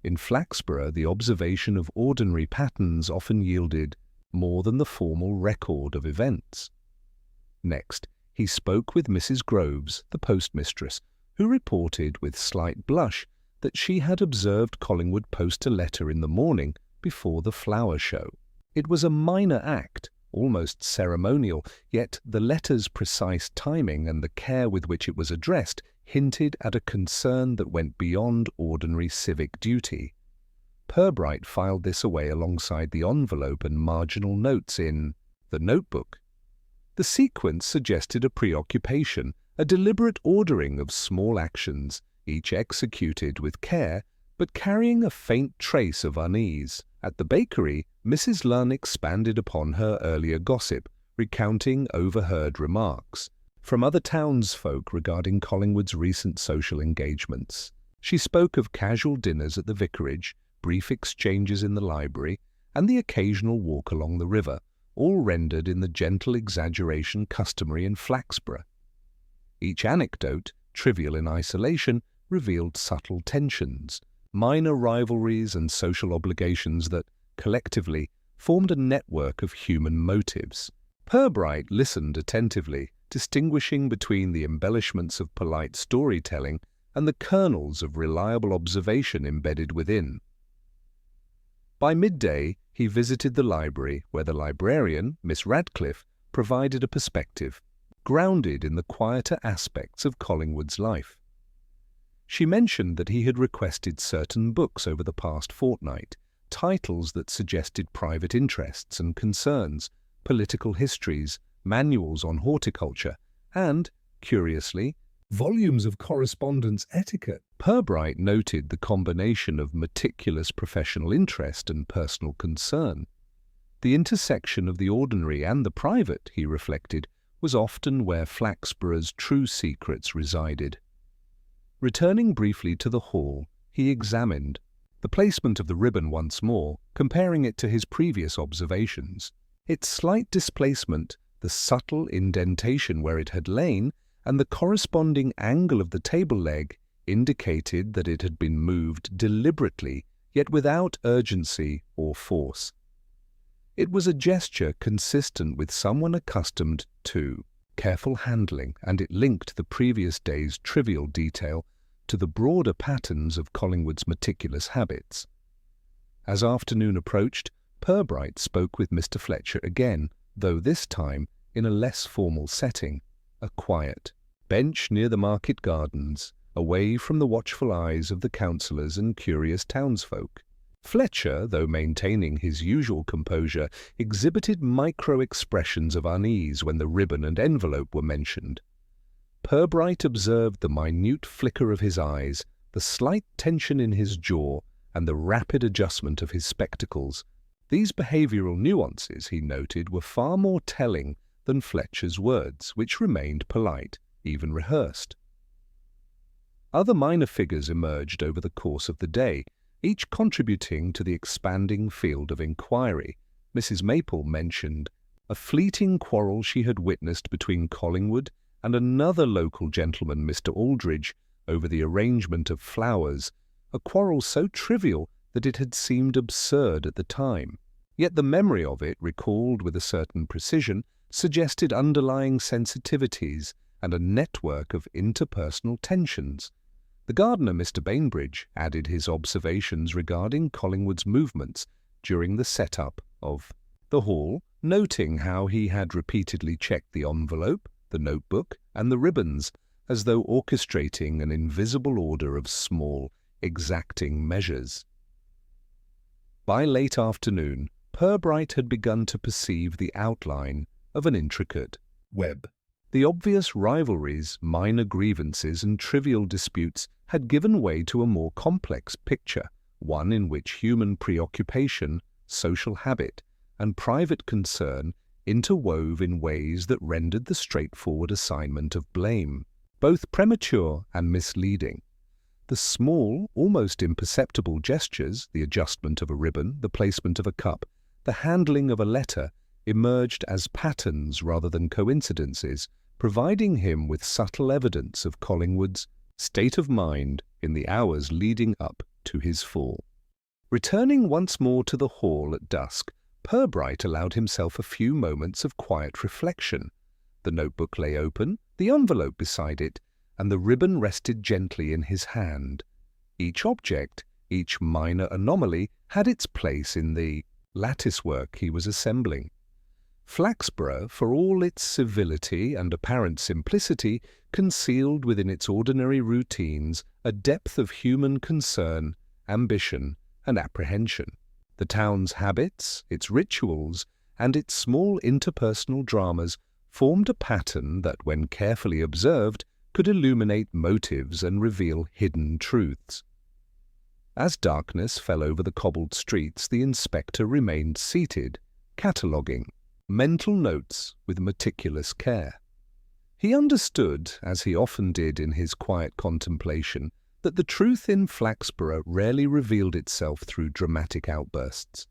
In Flaxborough, the observation of ordinary patterns often yielded more than the formal record of events. Next, he spoke with Mrs. Groves, the postmistress, who reported with slight blush that she had observed Collingwood post a letter in the morning before the flower show. It was a minor act, almost ceremonial, yet the letter's precise timing and the care with which it was addressed hinted at a concern that went beyond ordinary civic duty. Purbright filed this away alongside the envelope and marginal notes in the notebook. The sequence suggested a preoccupation, a deliberate ordering of small actions, each executed with care, but carrying a faint trace of unease. At the bakery, Mrs. Lunn expanded upon her earlier gossip, recounting overheard remarks from other townsfolk regarding Collingwood's recent social engagements. She spoke of casual dinners at the vicarage, brief exchanges in the library, and the occasional walk along the river, all rendered in the gentle exaggeration customary in Flaxborough. Each anecdote, trivial in isolation, revealed subtle tensions, minor rivalries and social obligations that, collectively, formed a network of human motives. Purbright listened attentively, distinguishing between the embellishments of polite storytelling and the kernels of reliable observation embedded within. By midday, he visited the library, where the librarian, Miss Radcliffe, provided a perspective, grounded in the quieter aspects of Collingwood's life. She mentioned that he had requested certain books over the past fortnight, titles that suggested private interests and concerns, political histories, manuals on horticulture, and, curiously, volumes of correspondence etiquette. Purbright noted the combination of meticulous professional interest and personal concern. The intersection of the ordinary and the private, he reflected, was often where Flaxborough's true secrets resided. Returning briefly to the hall, he examined the placement of the ribbon once more, comparing it to his previous observations. Its slight displacement, the subtle indentation where it had lain, and the corresponding angle of the table leg indicated that it had been moved deliberately, yet without urgency or force. It was a gesture consistent with someone accustomed to careful handling, and it linked the previous day's trivial detail to the broader patterns of Collingwood's meticulous habits. As afternoon approached, Purbright spoke with Mr. Fletcher again, though this time in a less formal setting, a quiet bench near the market gardens, away from the watchful eyes of the councillors and curious townsfolk. Fletcher, though maintaining his usual composure, exhibited micro-expressions of unease when the ribbon and envelope were mentioned. Purbright observed the minute flicker of his eyes, the slight tension in his jaw, and the rapid adjustment of his spectacles. These behavioural nuances, he noted, were far more telling than Fletcher's words, which remained polite, even rehearsed. Other minor figures emerged over the course of the day, each contributing to the expanding field of inquiry. Mrs. Maple mentioned a fleeting quarrel she had witnessed between Collingwood and another local gentleman, Mr. Aldridge, over the arrangement of flowers, a quarrel so trivial that it had seemed absurd at the time. Yet the memory of it, recalled with a certain precision, suggested underlying sensitivities and a network of interpersonal tensions. The gardener, Mr. Bainbridge, added his observations regarding Collingwood's movements during the set-up of the hall, noting how he had repeatedly checked the envelope, the notebook, and the ribbons, as though orchestrating an invisible order of small, exacting measures. By late afternoon, Purbright had begun to perceive the outline of an intricate web. The obvious rivalries, minor grievances, and trivial disputes had given way to a more complex picture, one in which human preoccupation, social habit, and private concern interwove in ways that rendered the straightforward assignment of blame both premature and misleading. The small, almost imperceptible gestures, the adjustment of a ribbon, the placement of a cup, the handling of a letter, emerged as patterns rather than coincidences, providing him with subtle evidence of Collingwood's state of mind in the hours leading up to his fall. Returning once more to the hall at dusk, Purbright allowed himself a few moments of quiet reflection. The notebook lay open, the envelope beside it, and the ribbon rested gently in his hand. Each object, each minor anomaly, had its place in the latticework he was assembling. Flaxborough, for all its civility and apparent simplicity, concealed within its ordinary routines a depth of human concern, ambition, and apprehension. The town's habits, its rituals, and its small interpersonal dramas formed a pattern that, when carefully observed, could illuminate motives and reveal hidden truths. As darkness fell over the cobbled streets, the inspector remained seated, cataloguing mental notes with meticulous care. He understood, as he often did in his quiet contemplation, that the truth in Flaxborough rarely revealed itself through dramatic outbursts.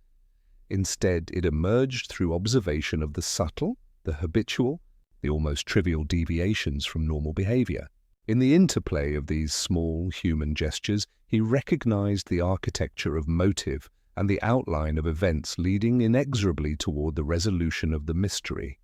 Instead, it emerged through observation of the subtle, the habitual, the almost trivial deviations from normal behavior. In the interplay of these small human gestures, he recognized the architecture of motive and the outline of events leading inexorably toward the resolution of the mystery.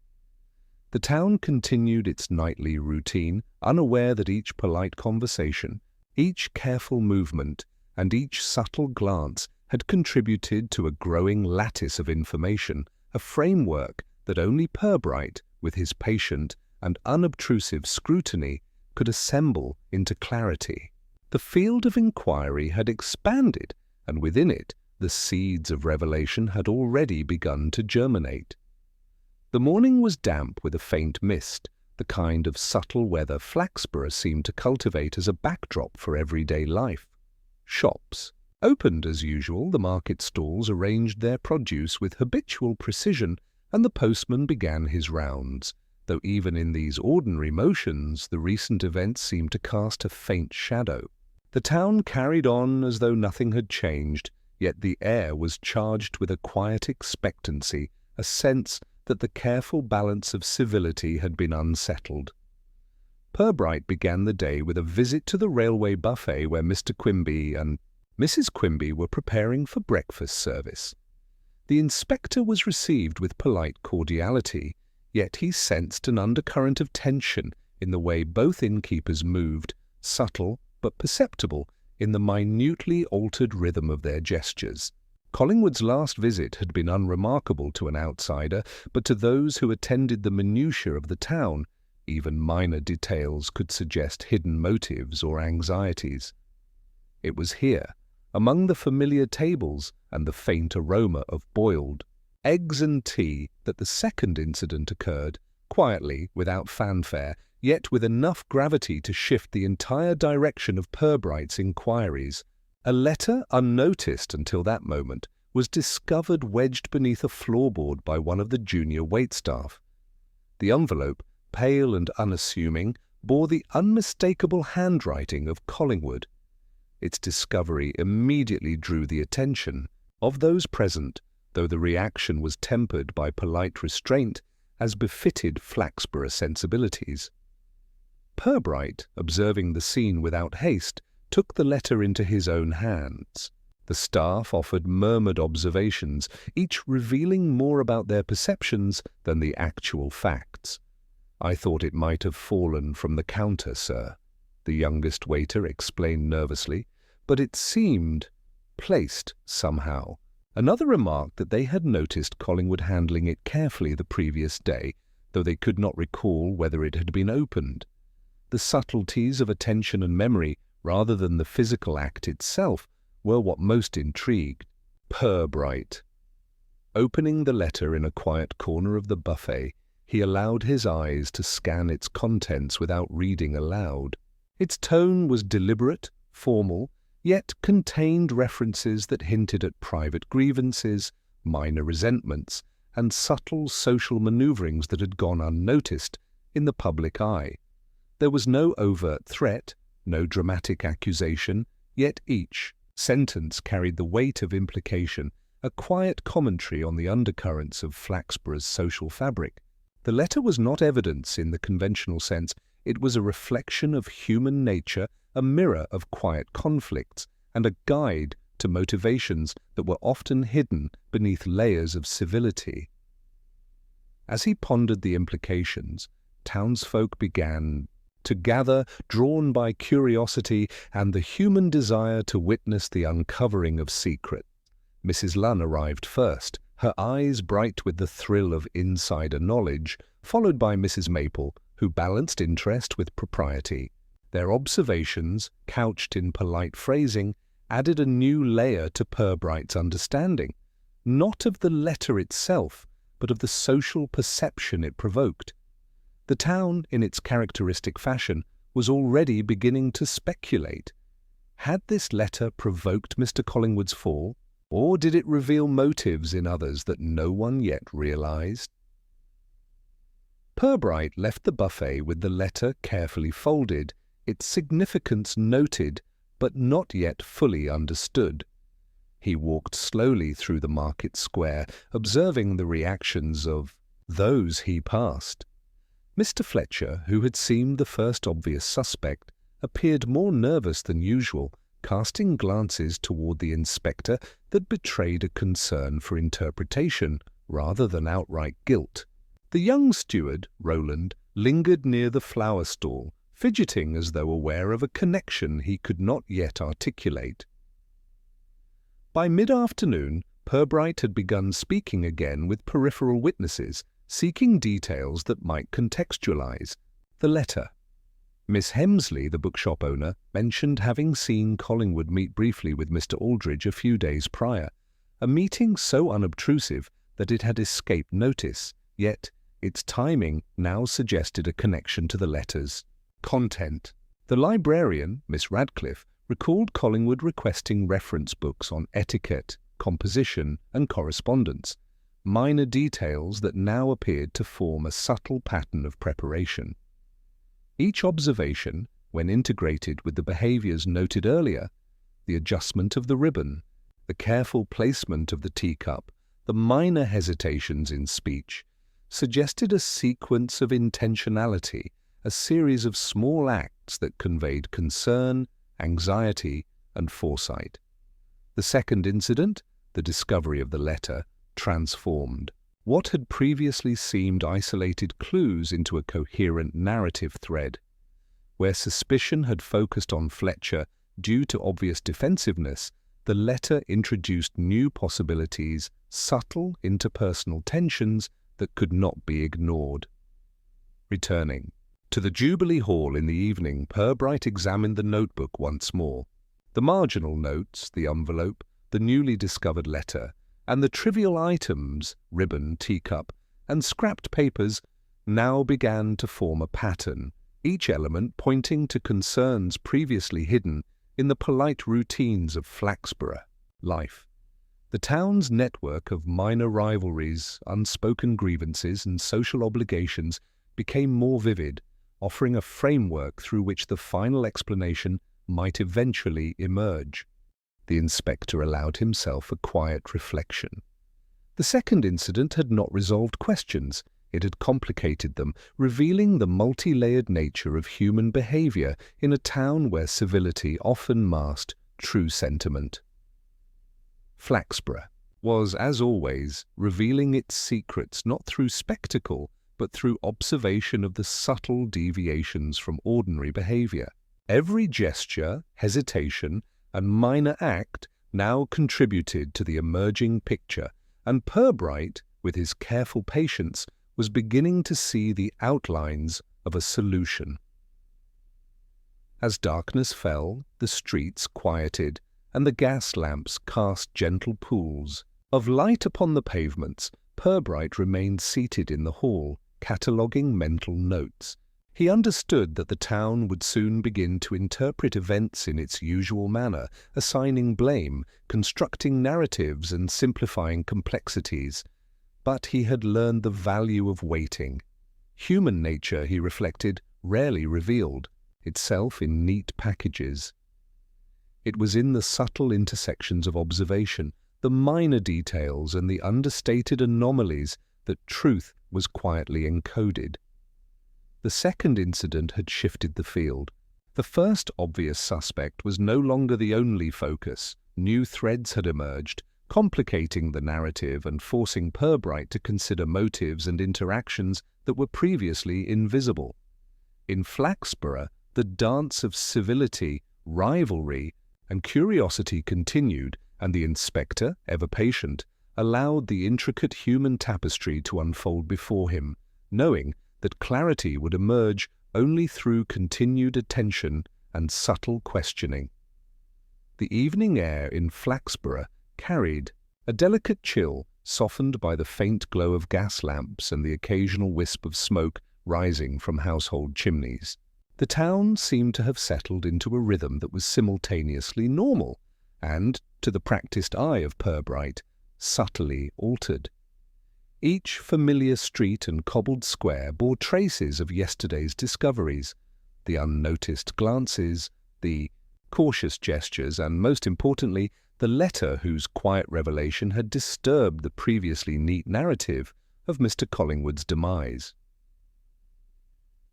The town continued its nightly routine, unaware that each polite conversation, each careful movement, and each subtle glance had contributed to a growing lattice of information, a framework that only Purbright, with his patient and unobtrusive scrutiny, could assemble into clarity. The field of inquiry had expanded, and within it the seeds of revelation had already begun to germinate. The morning was damp with a faint mist, the kind of subtle weather Flaxborough seemed to cultivate as a backdrop for everyday life. Shops opened as usual, the market stalls arranged their produce with habitual precision, and the postman began his rounds, though even in these ordinary motions the recent events seemed to cast a faint shadow. The town carried on as though nothing had changed, yet the air was charged with a quiet expectancy, a sense that the careful balance of civility had been unsettled. Purbright began the day with a visit to the railway buffet where Mr. Quimby and Mrs. Quimby were preparing for breakfast service. The inspector was received with polite cordiality, yet he sensed an undercurrent of tension in the way both innkeepers moved, subtle but perceptible in the minutely altered rhythm of their gestures. Collingwood's last visit had been unremarkable to an outsider, but to those who attended the minutiae of the town, even minor details could suggest hidden motives or anxieties. It was here, among the familiar tables and the faint aroma of boiled eggs and tea, that the second incident occurred, quietly, without fanfare, yet with enough gravity to shift the entire direction of Purbright's inquiries. A letter, unnoticed until that moment, was discovered wedged beneath a floorboard by one of the junior waitstaff. The envelope, pale and unassuming, bore the unmistakable handwriting of Collingwood. Its discovery immediately drew the attention of those present, though the reaction was tempered by polite restraint, as befitted Flaxborough sensibilities. Purbright, observing the scene without haste, took the letter into his own hands. The staff offered murmured observations, each revealing more about their perceptions than the actual facts. "I thought it might have fallen from the counter, sir," the youngest waiter explained nervously, "but it seemed placed somehow." Another remarked that they had noticed Collingwood handling it carefully the previous day, though they could not recall whether it had been opened. The subtleties of attention and memory, rather than the physical act itself, were what most intrigued Purbright. Opening the letter in a quiet corner of the buffet, he allowed his eyes to scan its contents without reading aloud. Its tone was deliberate, formal, yet contained references that hinted at private grievances, minor resentments, and subtle social maneuverings that had gone unnoticed in the public eye. There was no overt threat, no dramatic accusation, yet each sentence carried the weight of implication, a quiet commentary on the undercurrents of Flaxborough's social fabric. The letter was not evidence in the conventional sense. It was a reflection of human nature, a mirror of quiet conflicts, and a guide to motivations that were often hidden beneath layers of civility. As he pondered the implications, townsfolk began to gather, drawn by curiosity and the human desire to witness the uncovering of secrets. Mrs. Lunn arrived first, her eyes bright with the thrill of insider knowledge, followed by Mrs. Maple, who balanced interest with propriety. Their observations, couched in polite phrasing, added a new layer to Purbright's understanding, not of the letter itself, but of the social perception it provoked. The town, in its characteristic fashion, was already beginning to speculate. Had this letter provoked Mr. Collingwood's fall, or did it reveal motives in others that no one yet realized? Purbright left the buffet with the letter carefully folded, its significance noted, but not yet fully understood. He walked slowly through the market square, observing the reactions of those he passed. Mr. Fletcher, who had seemed the first obvious suspect, appeared more nervous than usual, casting glances toward the inspector that betrayed a concern for interpretation rather than outright guilt. The young steward, Roland, lingered near the flower stall, fidgeting as though aware of a connection he could not yet articulate. By mid-afternoon, Purbright had begun speaking again with peripheral witnesses, seeking details that might contextualize the letter. Miss Hemsley, the bookshop owner, mentioned having seen Collingwood meet briefly with Mr. Aldridge a few days prior, a meeting so unobtrusive that it had escaped notice, yet its timing now suggested a connection to the letter's content. The librarian, Miss Radcliffe, recalled Collingwood requesting reference books on etiquette, composition, and correspondence, minor details that now appeared to form a subtle pattern of preparation. Each observation, when integrated with the behaviours noted earlier, the adjustment of the ribbon, the careful placement of the teacup, the minor hesitations in speech, suggested a sequence of intentionality, a series of small acts that conveyed concern, anxiety, and foresight. The second incident, the discovery of the letter, transformed what had previously seemed isolated clues into a coherent narrative thread. Where suspicion had focused on Fletcher due to obvious defensiveness, the letter introduced new possibilities, subtle interpersonal tensions that could not be ignored. Returning to the Jubilee Hall in the evening, Purbright examined the notebook once more. The marginal notes, the envelope, the newly discovered letter, and the trivial items, ribbon, teacup, and scrapped papers, now began to form a pattern, each element pointing to concerns previously hidden in the polite routines of Flaxborough life. The town's network of minor rivalries, unspoken grievances, and social obligations became more vivid, offering a framework through which the final explanation might eventually emerge. The inspector allowed himself a quiet reflection. The second incident had not resolved questions. It had complicated them, revealing the multi-layered nature of human behavior in a town where civility often masked true sentiment. Flaxborough was, as always, revealing its secrets not through spectacle, but through observation of the subtle deviations from ordinary behavior. Every gesture, hesitation, and minor act now contributed to the emerging picture, and Purbright, with his careful patience, was beginning to see the outlines of a solution. As darkness fell, the streets quieted, and the gas lamps cast gentle pools of light upon the pavements. Purbright remained seated in the hall, cataloguing mental notes. He understood that the town would soon begin to interpret events in its usual manner, assigning blame, constructing narratives, and simplifying complexities. But he had learned the value of waiting. Human nature, he reflected, rarely revealed itself in neat packages. It was in the subtle intersections of observation, the minor details, and the understated anomalies that truth was quietly encoded. The second incident had shifted the field. The first obvious suspect was no longer the only focus. New threads had emerged, complicating the narrative and forcing Purbright to consider motives and interactions that were previously invisible. In Flaxborough, the dance of civility, rivalry, and curiosity continued, and the inspector, ever patient, allowed the intricate human tapestry to unfold before him, knowing that clarity would emerge only through continued attention and subtle questioning. The evening air in Flaxborough carried a delicate chill, softened by the faint glow of gas lamps and the occasional wisp of smoke rising from household chimneys. The town seemed to have settled into a rhythm that was simultaneously normal and, to the practiced eye of Purbright, subtly altered. Each familiar street and cobbled square bore traces of yesterday's discoveries, the unnoticed glances, the cautious gestures, and, most importantly, the letter whose quiet revelation had disturbed the previously neat narrative of Mr. Collingwood's demise.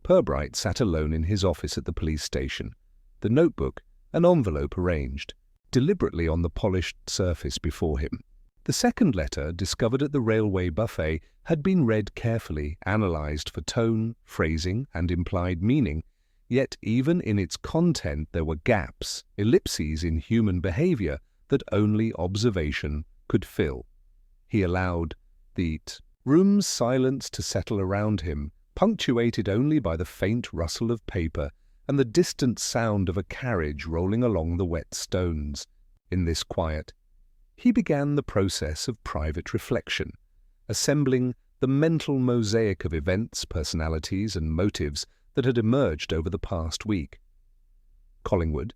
Purbright sat alone in his office at the police station, the notebook, an envelope arranged, deliberately on the polished surface before him. The second letter, discovered at the railway buffet, had been read carefully, analysed for tone, phrasing, and implied meaning, yet even in its content there were gaps, ellipses in human behaviour that only observation could fill. He allowed the room's silence to settle around him, punctuated only by the faint rustle of paper and the distant sound of a carriage rolling along the wet stones. In this quiet, he began the process of private reflection, assembling the mental mosaic of events, personalities, and motives that had emerged over the past week. Collingwood,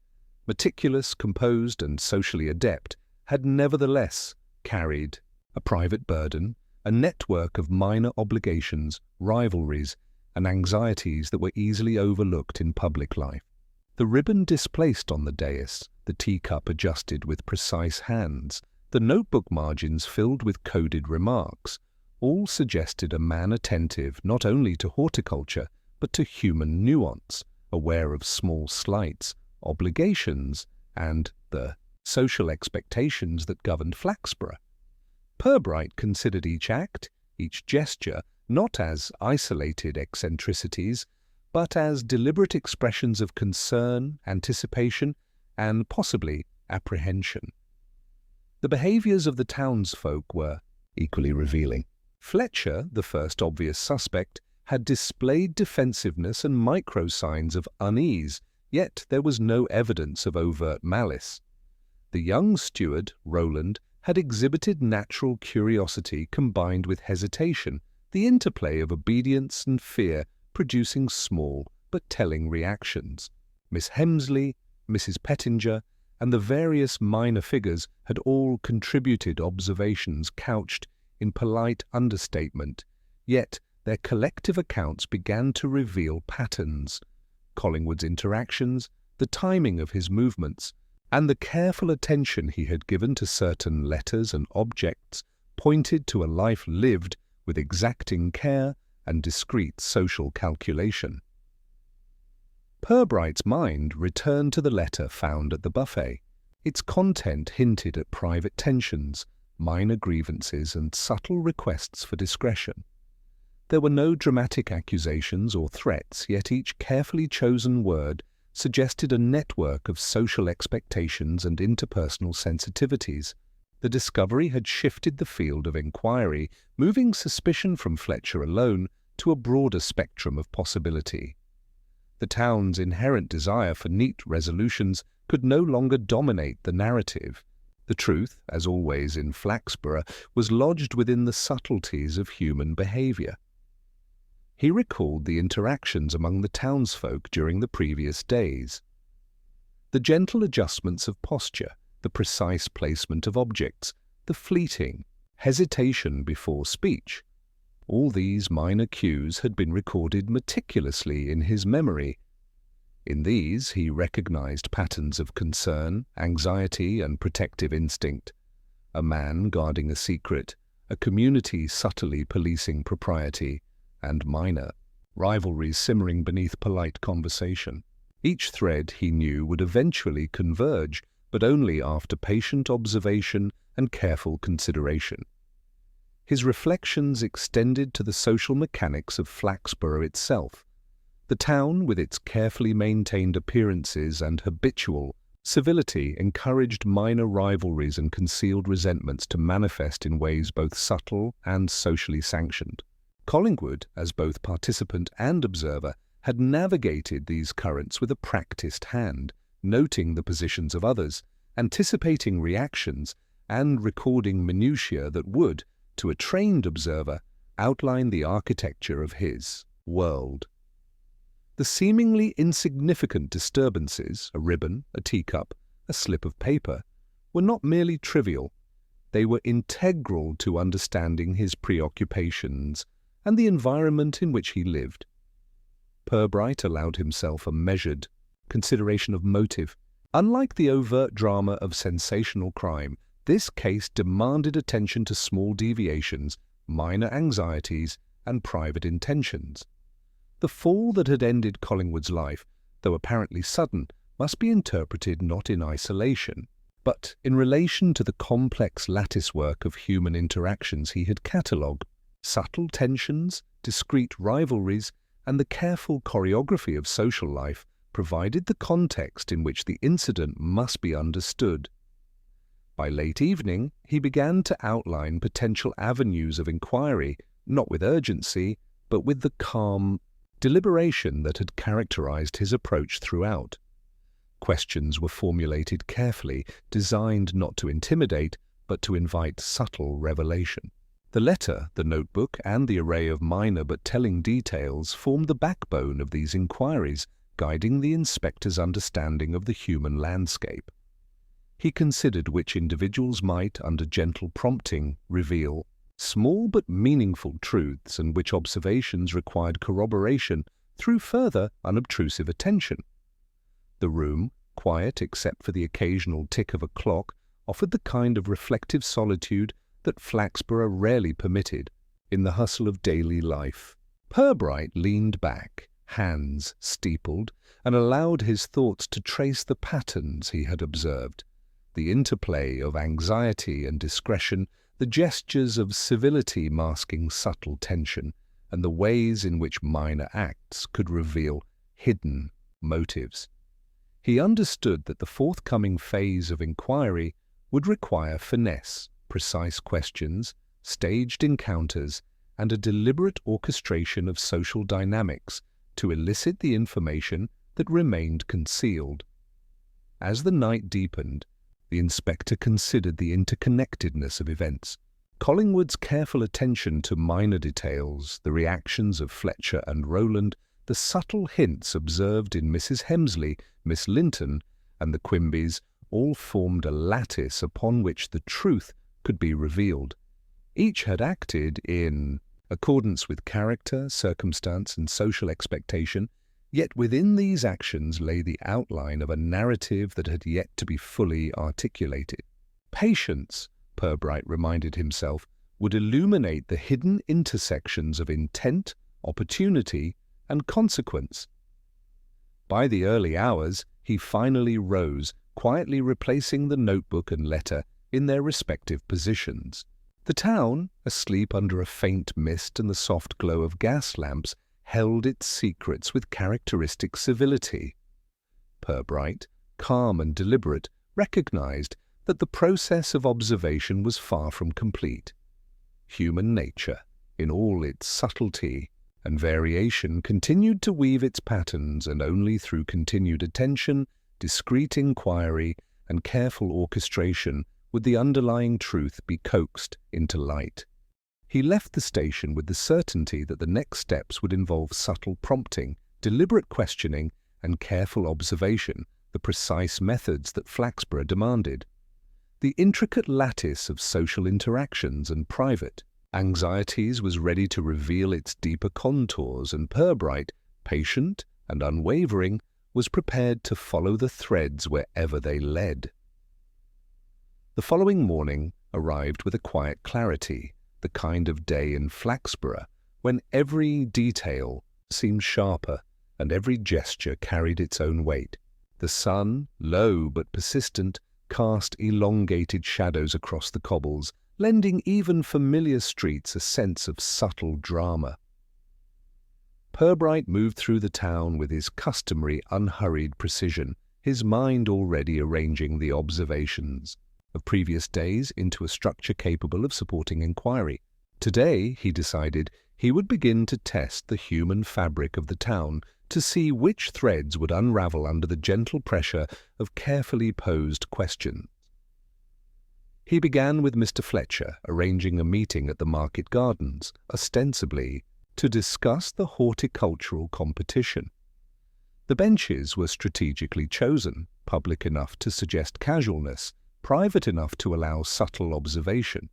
meticulous, composed, and socially adept, had nevertheless carried a private burden, a network of minor obligations, rivalries, and anxieties that were easily overlooked in public life. The ribbon displaced on the dais, the teacup adjusted with precise hands, the notebook margins filled with coded remarks, all suggested a man attentive not only to horticulture, but to human nuance, aware of small slights, obligations, and the social expectations that governed Flaxborough. Purbright considered each act, each gesture, not as isolated eccentricities, but as deliberate expressions of concern, anticipation, and possibly apprehension. The behaviours of the townsfolk were equally revealing. Fletcher, the first obvious suspect, had displayed defensiveness and micro-signs of unease, yet there was no evidence of overt malice. The young steward, Roland, had exhibited natural curiosity combined with hesitation, the interplay of obedience and fear producing small but telling reactions. Miss Hemsley, Mrs. Pettinger, and the various minor figures had all contributed observations couched in polite understatement, yet their collective accounts began to reveal patterns. Collingwood's interactions, the timing of his movements, and the careful attention he had given to certain letters and objects pointed to a life lived with exacting care and discreet social calculation. Purbright's mind returned to the letter found at the buffet. Its content hinted at private tensions, minor grievances, and subtle requests for discretion. There were no dramatic accusations or threats, yet each carefully chosen word suggested a network of social expectations and interpersonal sensitivities. The discovery had shifted the field of inquiry, moving suspicion from Fletcher alone to a broader spectrum of possibility. The town's inherent desire for neat resolutions could no longer dominate the narrative. The truth, as always in Flaxborough, was lodged within the subtleties of human behaviour. He recalled the interactions among the townsfolk during the previous days. The gentle adjustments of posture, the precise placement of objects, the fleeting hesitation before speech. All these minor cues had been recorded meticulously in his memory. In these he recognized patterns of concern, anxiety, and protective instinct. A man guarding a secret, a community subtly policing propriety, and minor rivalries simmering beneath polite conversation. Each thread, he knew, would eventually converge, but only after patient observation and careful consideration. His reflections extended to the social mechanics of Flaxborough itself. The town, with its carefully maintained appearances and habitual civility, encouraged minor rivalries and concealed resentments to manifest in ways both subtle and socially sanctioned. Collingwood, as both participant and observer, had navigated these currents with a practiced hand, noting the positions of others, anticipating reactions, and recording minutiae that would, to a trained observer, outline the architecture of his world. The seemingly insignificant disturbances, a ribbon, a teacup, a slip of paper, were not merely trivial. They were integral to understanding his preoccupations and the environment in which he lived. Purbright allowed himself a measured consideration of motive. Unlike the overt drama of sensational crime, this case demanded attention to small deviations, minor anxieties, and private intentions. The fall that had ended Collingwood's life, though apparently sudden, must be interpreted not in isolation, but in relation to the complex latticework of human interactions he had catalogued. Subtle tensions, discreet rivalries, and the careful choreography of social life provided the context in which the incident must be understood. By late evening, he began to outline potential avenues of inquiry, not with urgency, but with the calm deliberation that had characterized his approach throughout. Questions were formulated carefully, designed not to intimidate, but to invite subtle revelation. The letter, the notebook, and the array of minor but telling details formed the backbone of these inquiries, guiding the inspector's understanding of the human landscape. He considered which individuals might, under gentle prompting, reveal small but meaningful truths, and which observations required corroboration through further unobtrusive attention. The room, quiet except for the occasional tick of a clock, offered the kind of reflective solitude that Flaxborough rarely permitted in the hustle of daily life. Purbright leaned back, hands steepled, and allowed his thoughts to trace the patterns he had observed, the interplay of anxiety and discretion, the gestures of civility masking subtle tension, and the ways in which minor acts could reveal hidden motives. He understood that the forthcoming phase of inquiry would require finesse, precise questions, staged encounters, and a deliberate orchestration of social dynamics to elicit the information that remained concealed. As the night deepened, the inspector considered the interconnectedness of events. Collingwood's careful attention to minor details, the reactions of Fletcher and Rowland, the subtle hints observed in Mrs. Hemsley, Miss Linton, and the Quimbys, all formed a lattice upon which the truth could be revealed. Each had acted in accordance with character, circumstance, and social expectation, yet within these actions lay the outline of a narrative that had yet to be fully articulated. Patience, Purbright reminded himself, would illuminate the hidden intersections of intent, opportunity, and consequence. By the early hours, he finally rose, quietly replacing the notebook and letter in their respective positions. The town, asleep under a faint mist and the soft glow of gas lamps, held its secrets with characteristic civility. Purbright, calm and deliberate, recognized that the process of observation was far from complete. Human nature, in all its subtlety and variation, continued to weave its patterns, and only through continued attention, discreet inquiry, and careful orchestration would the underlying truth be coaxed into light. He left the station with the certainty that the next steps would involve subtle prompting, deliberate questioning, and careful observation, the precise methods that Flaxborough demanded. The intricate lattice of social interactions and private anxieties was ready to reveal its deeper contours, and Purbright, patient and unwavering, was prepared to follow the threads wherever they led. The following morning arrived with a quiet clarity, the kind of day in Flaxborough when every detail seemed sharper and every gesture carried its own weight. The sun, low but persistent, cast elongated shadows across the cobbles, lending even familiar streets a sense of subtle drama. Purbright moved through the town with his customary unhurried precision, his mind already arranging the observations of previous days into a structure capable of supporting inquiry. Today, he decided, he would begin to test the human fabric of the town to see which threads would unravel under the gentle pressure of carefully posed questions. He began with Mr. Fletcher, arranging a meeting at the Market Gardens, ostensibly to discuss the horticultural competition. The benches were strategically chosen, public enough to suggest casualness, private enough to allow subtle observation.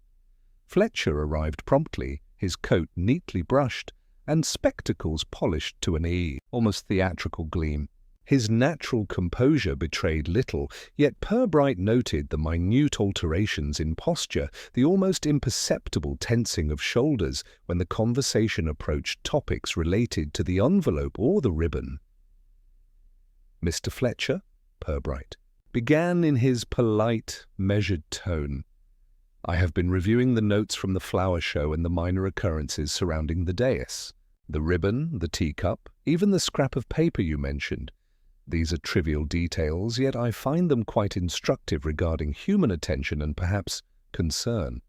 Fletcher arrived promptly, his coat neatly brushed, and spectacles polished to an almost theatrical gleam. His natural composure betrayed little, yet Purbright noted the minute alterations in posture, the almost imperceptible tensing of shoulders when the conversation approached topics related to the envelope or the ribbon. "Mr. Fletcher," Purbright began in his polite, measured tone, "I have been reviewing the notes from the flower show and the minor occurrences surrounding the dais. The ribbon, the teacup, even the scrap of paper you mentioned. These are trivial details, yet I find them quite instructive regarding human attention and perhaps concern.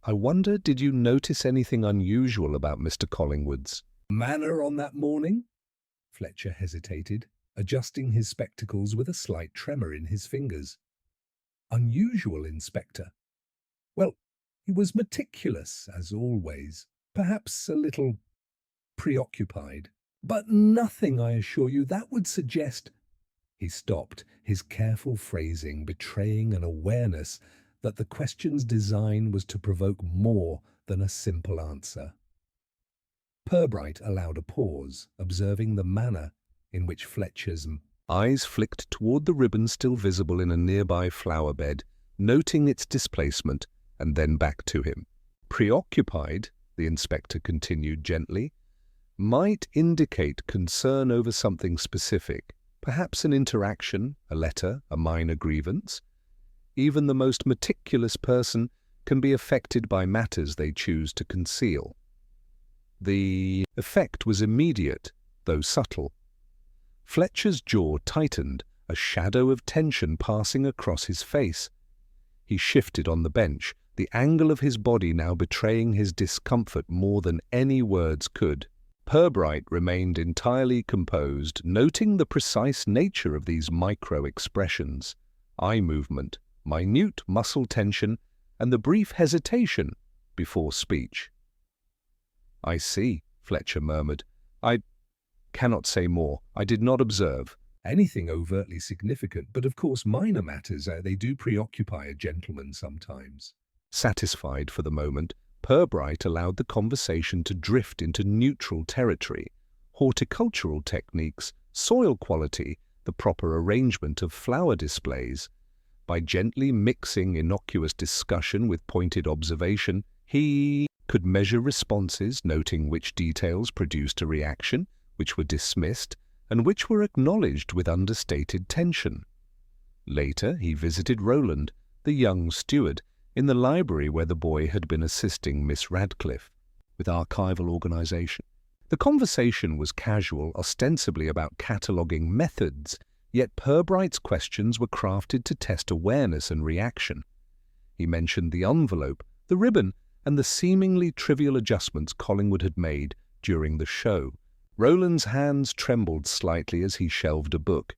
I wonder, did you notice anything unusual about Mr. Collingwood's manner on that morning?" Fletcher hesitated, adjusting his spectacles with a slight tremor in his fingers. "Unusual, Inspector? Well, he was meticulous, as always, perhaps a little preoccupied. But nothing, I assure you, that would suggest—" He stopped, his careful phrasing betraying an awareness that the question's design was to provoke more than a simple answer. Purbright allowed a pause, observing the manner in which Fletcher's eyes flicked toward the ribbon still visible in a nearby flower bed, noting its displacement, and then back to him. "Preoccupied," the inspector continued gently, "might indicate concern over something specific, perhaps an interaction, a letter, a minor grievance. Even the most meticulous person can be affected by matters they choose to conceal." The effect was immediate, though subtle. Fletcher's jaw tightened, a shadow of tension passing across his face. He shifted on the bench, the angle of his body now betraying his discomfort more than any words could. Purbright remained entirely composed, noting the precise nature of these micro-expressions, eye movement, minute muscle tension, and the brief hesitation before speech. "I see," Fletcher murmured. "I cannot say more. I did not observe anything overtly significant, but of course minor matters, they do preoccupy a gentleman sometimes." Satisfied for the moment, Purbright allowed the conversation to drift into neutral territory. Horticultural techniques, soil quality, the proper arrangement of flower displays. By gently mixing innocuous discussion with pointed observation, he could measure responses, noting which details produced a reaction, which were dismissed, and which were acknowledged with understated tension. Later, he visited Roland, the young steward, in the library where the boy had been assisting Miss Radcliffe with archival organization. The conversation was casual, ostensibly about cataloguing methods, yet Purbright's questions were crafted to test awareness and reaction. He mentioned the envelope, the ribbon, and the seemingly trivial adjustments Collingwood had made during the show. Roland's hands trembled slightly as he shelved a book,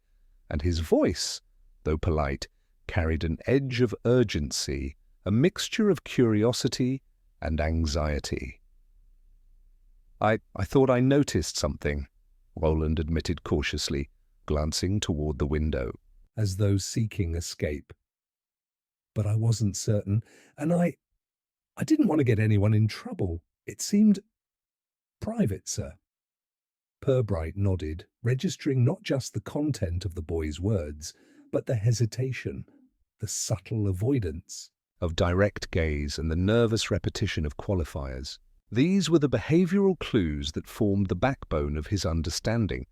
and his voice, though polite, carried an edge of urgency, a mixture of curiosity and anxiety. I thought I noticed something," Roland admitted cautiously, glancing toward the window, as though seeking escape. "But I wasn't certain, and I didn't want to get anyone in trouble. It seemed private, sir." Purbright nodded, registering not just the content of the boy's words, but the hesitation, the subtle avoidance of direct gaze and the nervous repetition of qualifiers. These were the behavioral clues that formed the backbone of his understanding,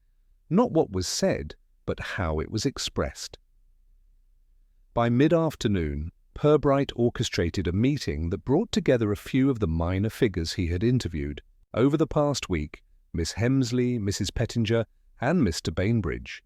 not what was said, but how it was expressed. By mid-afternoon, Purbright orchestrated a meeting that brought together a few of the minor figures he had interviewed over the past week, Miss Hemsley, Mrs. Pettinger, and Mr. Bainbridge.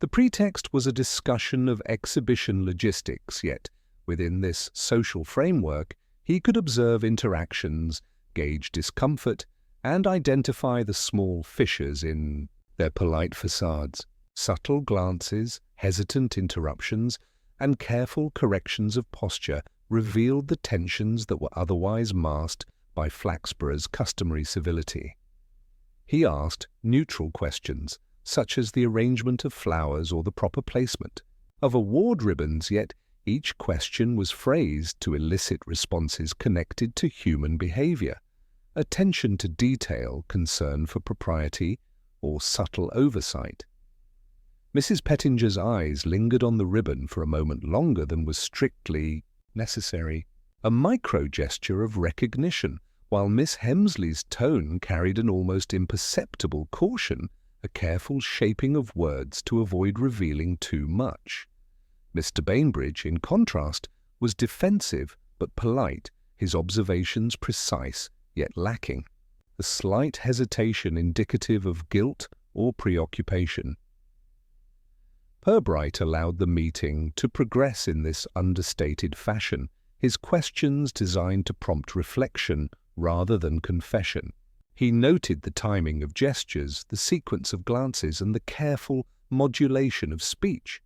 The pretext was a discussion of exhibition logistics, yet within this social framework, he could observe interactions, gauge discomfort, and identify the small fissures in their polite facades. Subtle glances, hesitant interruptions, and careful corrections of posture revealed the tensions that were otherwise masked by Flaxborough's customary civility. He asked neutral questions, such as the arrangement of flowers or the proper placement of award ribbons, yet each question was phrased to elicit responses connected to human behavior, attention to detail, concern for propriety, or subtle oversight. Mrs. Pettinger's eyes lingered on the ribbon for a moment longer than was strictly necessary, a micro-gesture of recognition, while Miss Hemsley's tone carried an almost imperceptible caution, a careful shaping of words to avoid revealing too much. Mr. Bainbridge, in contrast, was defensive but polite, his observations precise yet lacking, a slight hesitation indicative of guilt or preoccupation. Purbright allowed the meeting to progress in this understated fashion, his questions designed to prompt reflection rather than confession. He noted the timing of gestures, the sequence of glances, and the careful modulation of speech.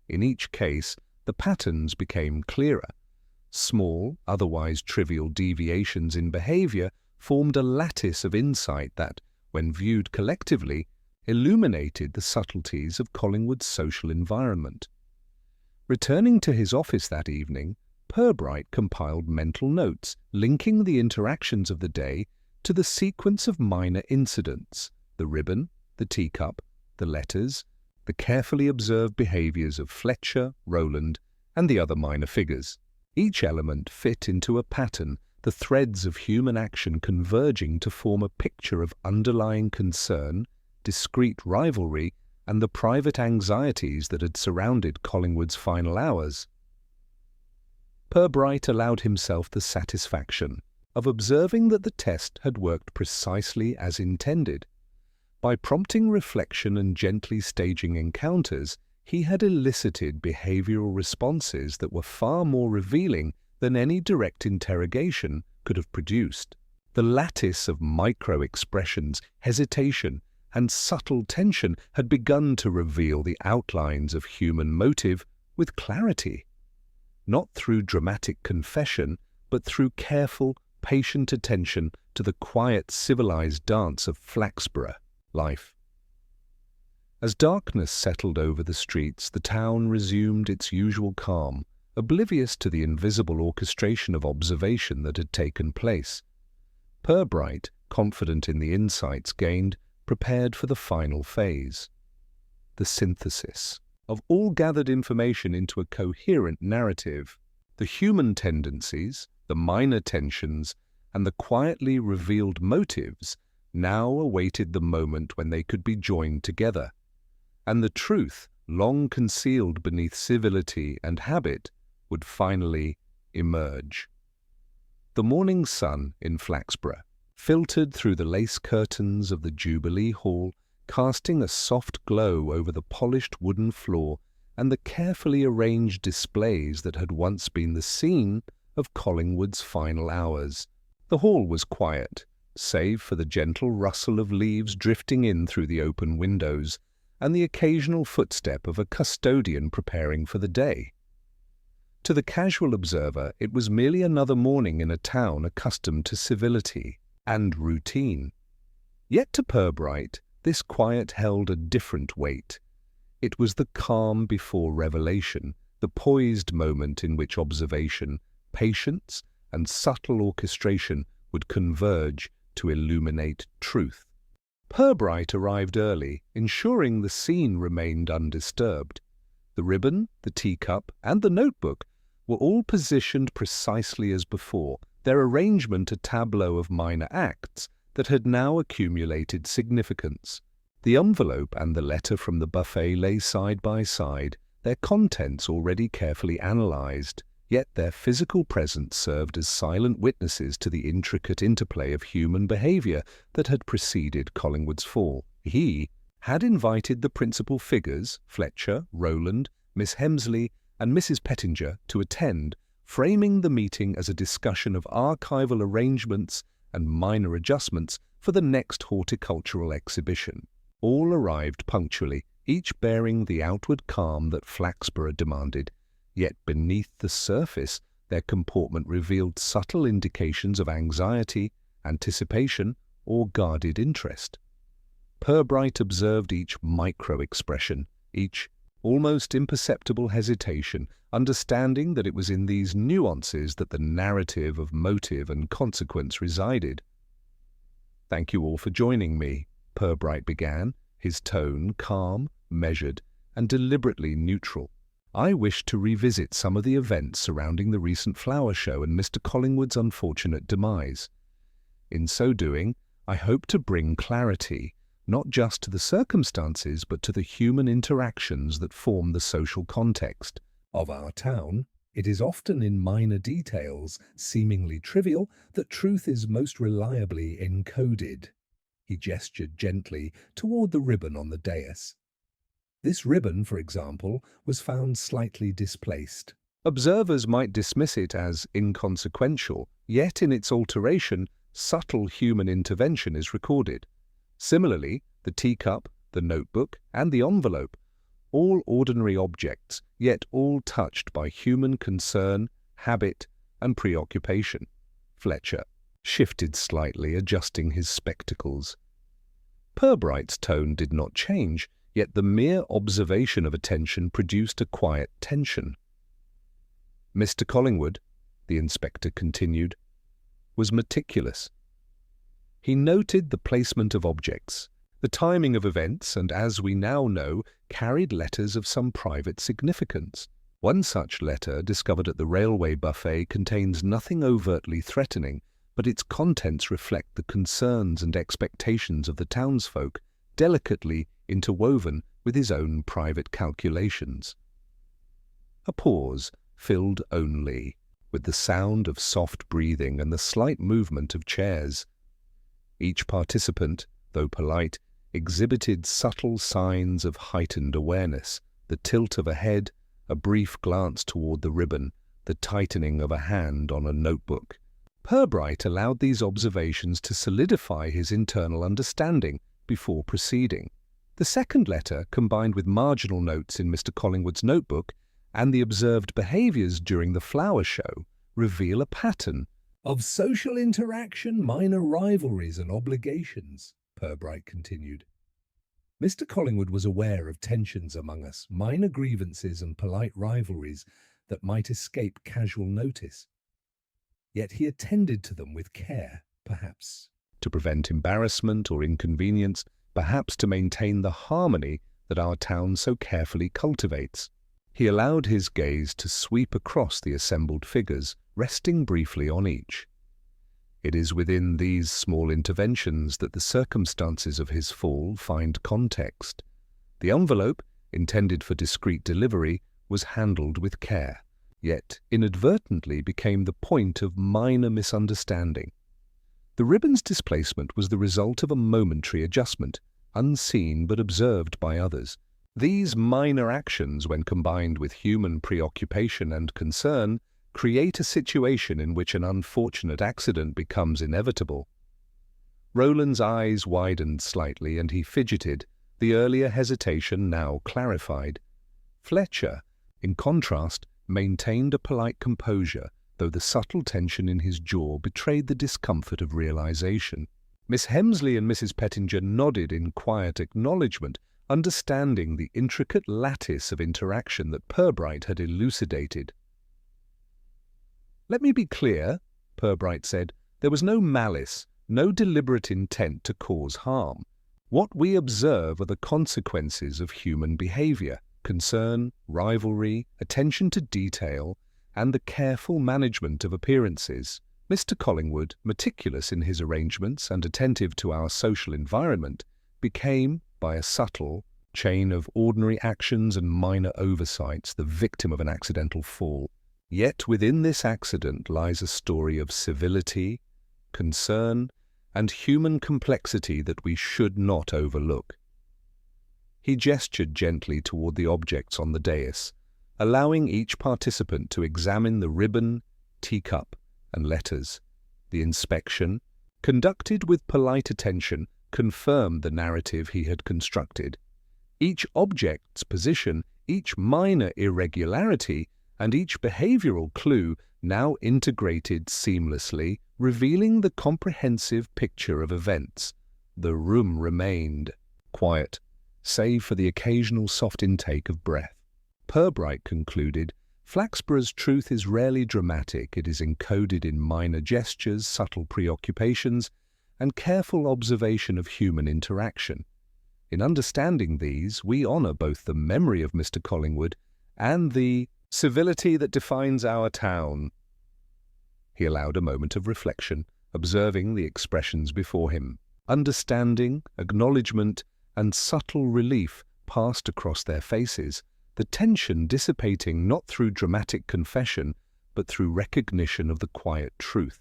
In each case, the patterns became clearer. Small, otherwise trivial deviations in behavior formed a lattice of insight that, when viewed collectively, illuminated the subtleties of Collingwood's social environment. Returning to his office that evening, Purbright compiled mental notes linking the interactions of the day to the sequence of minor incidents: the ribbon, the teacup, the letters, the carefully observed behaviors of Fletcher, Roland, and the other minor figures. Each element fit into a pattern, the threads of human action converging to form a picture of underlying concern, discreet rivalry, and the private anxieties that had surrounded Collingwood's final hours. Purbright allowed himself the satisfaction of observing that the test had worked precisely as intended. By prompting reflection and gently staging encounters, he had elicited behavioral responses that were far more revealing than any direct interrogation could have produced. The lattice of micro-expressions, hesitation, and subtle tension had begun to reveal the outlines of human motive with clarity, not through dramatic confession, but through careful, patient attention to the quiet, civilized dance of Flaxborough life. As darkness settled over the streets, the town resumed its usual calm, oblivious to the invisible orchestration of observation that had taken place. Purbright, confident in the insights gained, prepared for the final phase, the synthesis of all gathered information into a coherent narrative. The human tendencies, the minor tensions, and the quietly revealed motives now awaited the moment when they could be joined together, and the truth, long concealed beneath civility and habit, would finally emerge. The morning sun in Flaxborough filtered through the lace curtains of the Jubilee Hall, casting a soft glow over the polished wooden floor and the carefully arranged displays that had once been the scene of Collingwood's final hours. The hall was quiet, save for the gentle rustle of leaves drifting in through the open windows and the occasional footstep of a custodian preparing for the day. To the casual observer, it was merely another morning in a town accustomed to civility and routine. Yet to Purbright, this quiet held a different weight. It was the calm before revelation, the poised moment in which observation, patience, and subtle orchestration would converge to illuminate truth. Purbright arrived early, ensuring the scene remained undisturbed. The ribbon, the teacup, and the notebook were all positioned precisely as before, their arrangement a tableau of minor acts that had now accumulated significance. The envelope and the letter from the buffet lay side by side, their contents already carefully analyzed, yet their physical presence served as silent witnesses to the intricate interplay of human behavior that had preceded Collingwood's fall. He had invited the principal figures, Fletcher, Roland, Miss Hemsley, and Mrs. Pettinger, to attend, framing the meeting as a discussion of archival arrangements and minor adjustments for the next horticultural exhibition. All arrived punctually, each bearing the outward calm that Flaxborough demanded, yet beneath the surface their comportment revealed subtle indications of anxiety, anticipation, or guarded interest. Purbright observed each micro-expression, each almost imperceptible hesitation, understanding that it was in these nuances that the narrative of motive and consequence resided. "Thank you all for joining me," Purbright began, his tone calm, measured, and deliberately neutral. "I wish to revisit some of the events surrounding the recent flower show and Mr. Collingwood's unfortunate demise. In so doing, I hope to bring clarity, not just to the circumstances but to the human interactions that form the social context of our town. It is often in minor details, seemingly trivial, that truth is most reliably encoded." He gestured gently toward the ribbon on the dais. This ribbon, for example, was found slightly displaced. Observers might dismiss it as inconsequential, yet in its alteration, subtle human intervention is recorded. Similarly, the teacup, the notebook, and the envelope, all ordinary objects, yet all touched by human concern, habit, and preoccupation. Fletcher shifted slightly, adjusting his spectacles. Purbright's tone did not change, yet the mere observation of attention produced a quiet tension. "Mr. Collingwood," the inspector continued, "was meticulous. He noted the placement of objects, the timing of events, and, as we now know, carried letters of some private significance. One such letter, discovered at the railway buffet, contains nothing overtly threatening, but its contents reflect the concerns and expectations of the townsfolk, delicately interwoven with his own private calculations." A pause, filled only with the sound of soft breathing and the slight movement of chairs. Each participant, though polite, exhibited subtle signs of heightened awareness, the tilt of a head, a brief glance toward the ribbon, the tightening of a hand on a notebook. Purbright allowed these observations to solidify his internal understanding before proceeding. The second letter, combined with marginal notes in Mr. Collingwood's notebook and the observed behaviours during the flower show, reveal a pattern of social interaction, minor rivalries and obligations, Purbright continued. Mr. Collingwood was aware of tensions among us, minor grievances and polite rivalries that might escape casual notice. Yet he attended to them with care, perhaps to prevent embarrassment or inconvenience, perhaps to maintain the harmony that our town so carefully cultivates. He allowed his gaze to sweep across the assembled figures, resting briefly on each. It is within these small interventions that the circumstances of his fall find context. The envelope, intended for discreet delivery, was handled with care, yet inadvertently became the point of minor misunderstanding. The ribbon's displacement was the result of a momentary adjustment, unseen but observed by others. These minor actions, when combined with human preoccupation and concern, create a situation in which an unfortunate accident becomes inevitable. Roland's eyes widened slightly and he fidgeted, the earlier hesitation now clarified. Fletcher, in contrast, maintained a polite composure, though the subtle tension in his jaw betrayed the discomfort of realization. Miss Hemsley and Mrs. Pettinger nodded in quiet acknowledgement, understanding the intricate lattice of interaction that Purbright had elucidated. "Let me be clear," Purbright said. "There was no malice, no deliberate intent to cause harm. What we observe are the consequences of human behavior, concern, rivalry, attention to detail, and the careful management of appearances. Mr. Collingwood, meticulous in his arrangements and attentive to our social environment, became, by a subtle chain of ordinary actions and minor oversights, the victim of an accidental fall. Yet within this accident lies a story of civility, concern, and human complexity that we should not overlook." He gestured gently toward the objects on the dais, allowing each participant to examine the ribbon, teacup, and letters. The inspection, conducted with polite attention, confirmed the narrative he had constructed. Each object's position, each minor irregularity, and each behavioral clue now integrated seamlessly, revealing the comprehensive picture of events. The room remained quiet, save for the occasional soft intake of breath. Purbright concluded, Flaxborough's truth is rarely dramatic. It is encoded in minor gestures, subtle preoccupations, and careful observation of human interaction. In understanding these, we honour both the memory of Mr. Collingwood and the civility that defines our town. He allowed a moment of reflection, observing the expressions before him. Understanding, acknowledgement, and subtle relief passed across their faces, the tension dissipating not through dramatic confession, but through recognition of the quiet truth.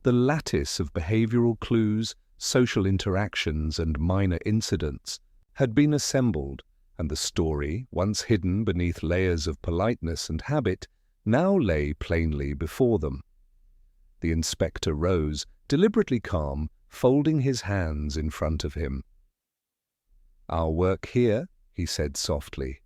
The lattice of behavioral clues, social interactions, and minor incidents had been assembled, and the story, once hidden beneath layers of politeness and habit, now lay plainly before them. The inspector rose, deliberately calm, folding his hands in front of him. "Our work here," he said softly,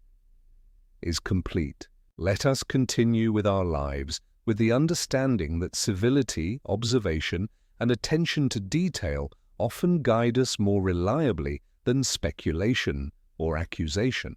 "is complete. Let us continue with our lives, with the understanding that civility, observation, and attention to detail often guide us more reliably than speculation or accusation."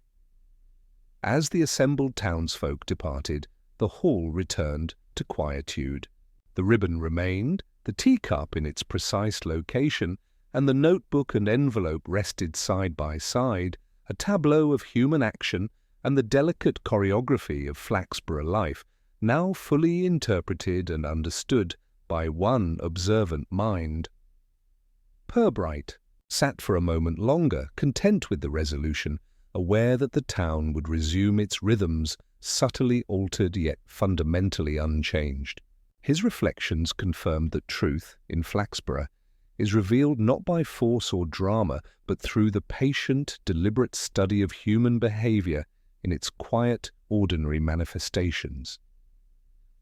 As the assembled townsfolk departed, the hall returned to quietude. The ribbon remained, the teacup in its precise location, and the notebook and envelope rested side by side, a tableau of human action and the delicate choreography of Flaxborough life, now fully interpreted and understood by one observant mind. Purbright sat for a moment longer, content with the resolution, aware that the town would resume its rhythms, subtly altered yet fundamentally unchanged. His reflections confirmed that truth, in Flaxborough, is revealed not by force or drama, but through the patient, deliberate study of human behaviour in its quiet, ordinary manifestations.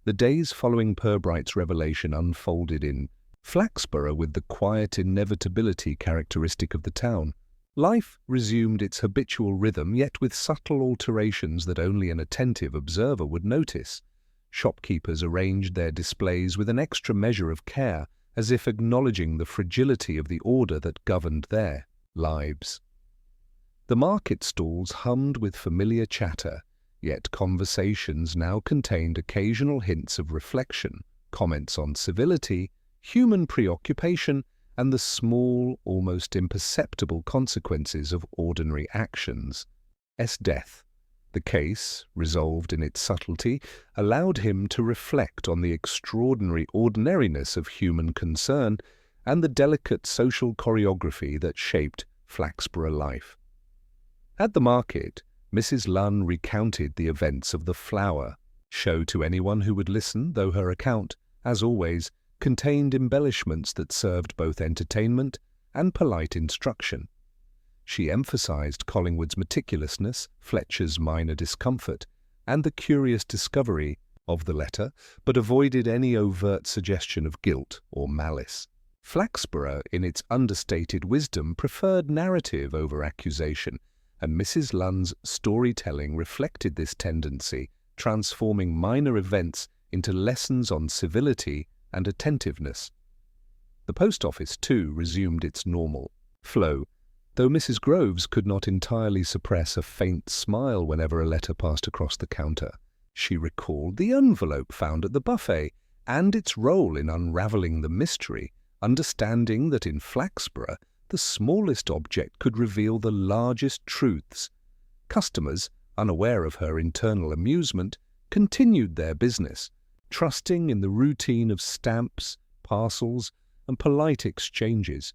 The days following Purbright's revelation unfolded in Flaxborough with the quiet inevitability characteristic of the town. Life resumed its habitual rhythm, yet with subtle alterations that only an attentive observer would notice. Shopkeepers arranged their displays with an extra measure of care, as if acknowledging the fragility of the order that governed their lives. The market stalls hummed with familiar chatter, yet conversations now contained occasional hints of reflection, comments on civility, human preoccupation, and the small, almost imperceptible consequences of ordinary actions. Death. The case, resolved in its subtlety, allowed him to reflect on the extraordinary ordinariness of human concern and the delicate social choreography that shaped Flaxborough life. At the market, Mrs. Lunn recounted the events of the flower show to anyone who would listen, though her account, as always, contained embellishments that served both entertainment and polite instruction. She emphasized Collingwood's meticulousness, Fletcher's minor discomfort, and the curious discovery of the letter, but avoided any overt suggestion of guilt or malice. Flaxborough, in its understated wisdom, preferred narrative over accusation, and Mrs. Lunn's storytelling reflected this tendency, transforming minor events into lessons on civility and attentiveness. The post office, too, resumed its normal flow, though Mrs. Groves could not entirely suppress a faint smile whenever a letter passed across the counter. She recalled the envelope found at the buffet and its role in unravelling the mystery, understanding that in Flaxborough the smallest object could reveal the largest truths. Customers, unaware of her internal amusement, continued their business, trusting in the routine of stamps, parcels, and polite exchanges.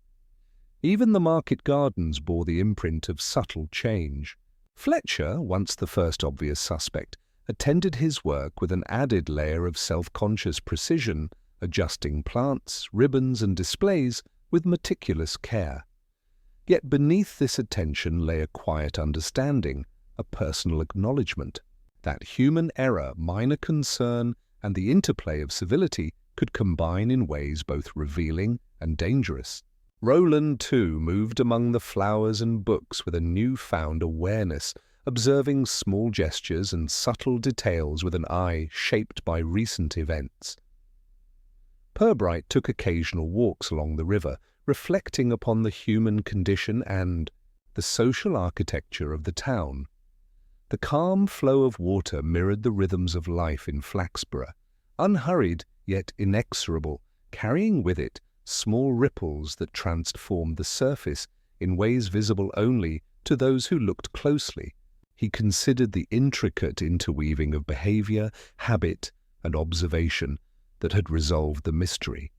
Even the market gardens bore the imprint of subtle change. Fletcher, once the first obvious suspect, attended his work with an added layer of self-conscious precision, adjusting plants, ribbons, and displays with meticulous care. Yet beneath this attention lay a quiet understanding, a personal acknowledgement, that human error, minor concern, and the interplay of civility could combine in ways both revealing and dangerous. Roland, too, moved among the flowers and books with a newfound awareness, observing small gestures and subtle details with an eye shaped by recent events. Purbright took occasional walks along the river, reflecting upon the human condition and the social architecture of the town. The calm flow of water mirrored the rhythms of life in Flaxborough, unhurried yet inexorable, carrying with it small ripples that transformed the surface in ways visible only to those who looked closely. He considered the intricate interweaving of behavior, habit, and observation that had resolved the mystery.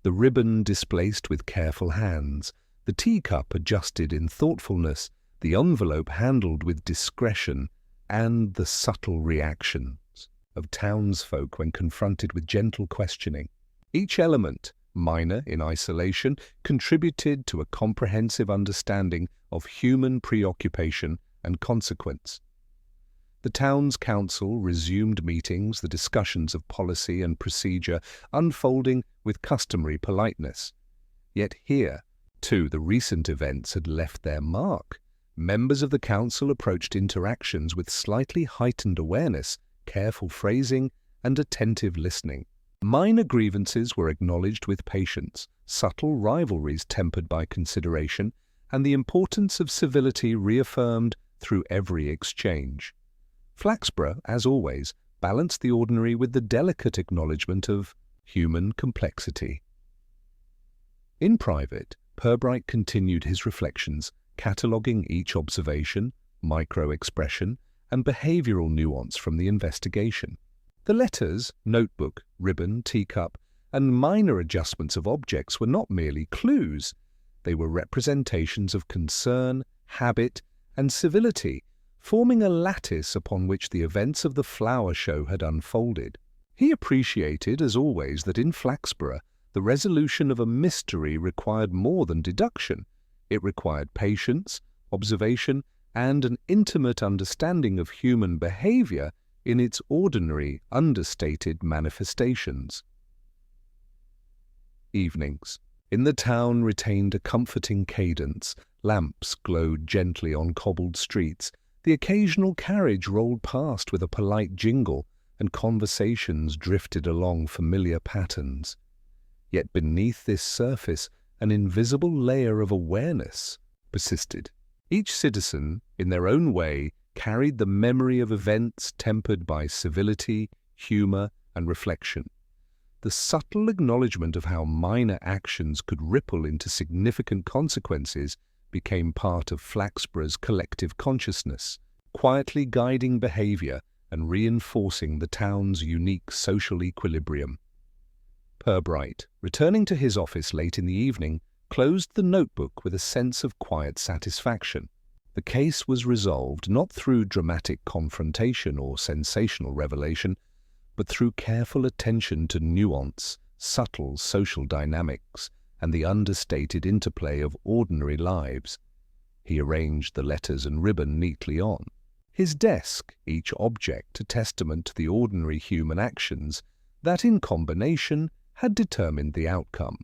The ribbon displaced with careful hands, the teacup adjusted in thoughtfulness, the envelope handled with discretion, and the subtle reactions of townsfolk when confronted with gentle questioning. Each element, minor in isolation, contributed to a comprehensive understanding of human preoccupation and consequence. The town's council resumed meetings, the discussions of policy and procedure unfolding with customary politeness. Yet here, too, the recent events had left their mark. Members of the council approached interactions with slightly heightened awareness, careful phrasing, and attentive listening. Minor grievances were acknowledged with patience, subtle rivalries tempered by consideration, and the importance of civility reaffirmed through every exchange. Flaxborough, as always, balanced the ordinary with the delicate acknowledgement of human complexity. In private, Purbright continued his reflections, cataloguing each observation, micro-expression, and behavioral nuance from the investigation. The letters, notebook, ribbon, teacup, and minor adjustments of objects were not merely clues. They were representations of concern, habit, and civility, forming a lattice upon which the events of the flower show had unfolded. He appreciated, as always, that in Flaxborough the resolution of a mystery required more than deduction. It required patience, observation, and an intimate understanding of human behavior in its ordinary, understated manifestations. Evenings. In the town retained a comforting cadence. Lamps glowed gently on cobbled streets. The occasional carriage rolled past with a polite jingle, and conversations drifted along familiar patterns. Yet beneath this surface, an invisible layer of awareness persisted. Each citizen, in their own way, carried the memory of events tempered by civility, humor, and reflection. The subtle acknowledgement of how minor actions could ripple into significant consequences became part of Flaxborough's collective consciousness, quietly guiding behavior and reinforcing the town's unique social equilibrium. Purbright, returning to his office late in the evening, closed the notebook with a sense of quiet satisfaction. The case was resolved not through dramatic confrontation or sensational revelation, but through careful attention to nuance, subtle social dynamics, and the understated interplay of ordinary lives. He arranged the letters and ribbon neatly on his desk, each object a testament to the ordinary human actions that, in combination, had determined the outcome.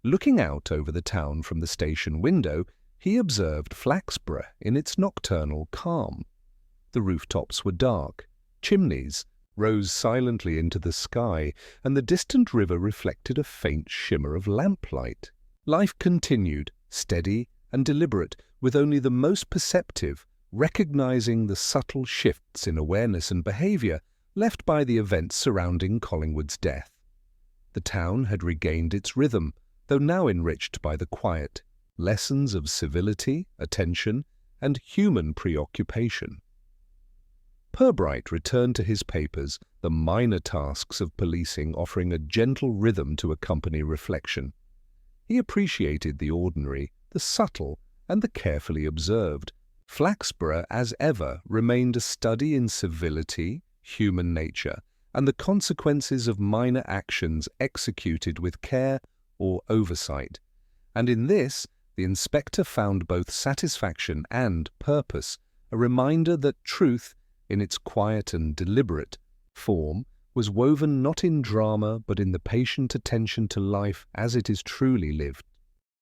Looking out over the town from the station window, he observed Flaxborough in its nocturnal calm. The rooftops were dark, chimneys rose silently into the sky, and the distant river reflected a faint shimmer of lamplight. Life continued, steady and deliberate, with only the most perceptive recognizing the subtle shifts in awareness and behavior left by the events surrounding Collingwood's death. The town had regained its rhythm, though now enriched by the quiet lessons of civility, attention, and human preoccupation. Purbright returned to his papers, the minor tasks of policing offering a gentle rhythm to accompany reflection. He appreciated the ordinary, the subtle, and the carefully observed. Flaxborough, as ever, remained a study in civility, human nature, and the consequences of minor actions executed with care or oversight. And in this, the inspector found both satisfaction and purpose, a reminder that truth, in its quiet and deliberate form, was woven not in drama but in the patient attention to life as it is truly lived.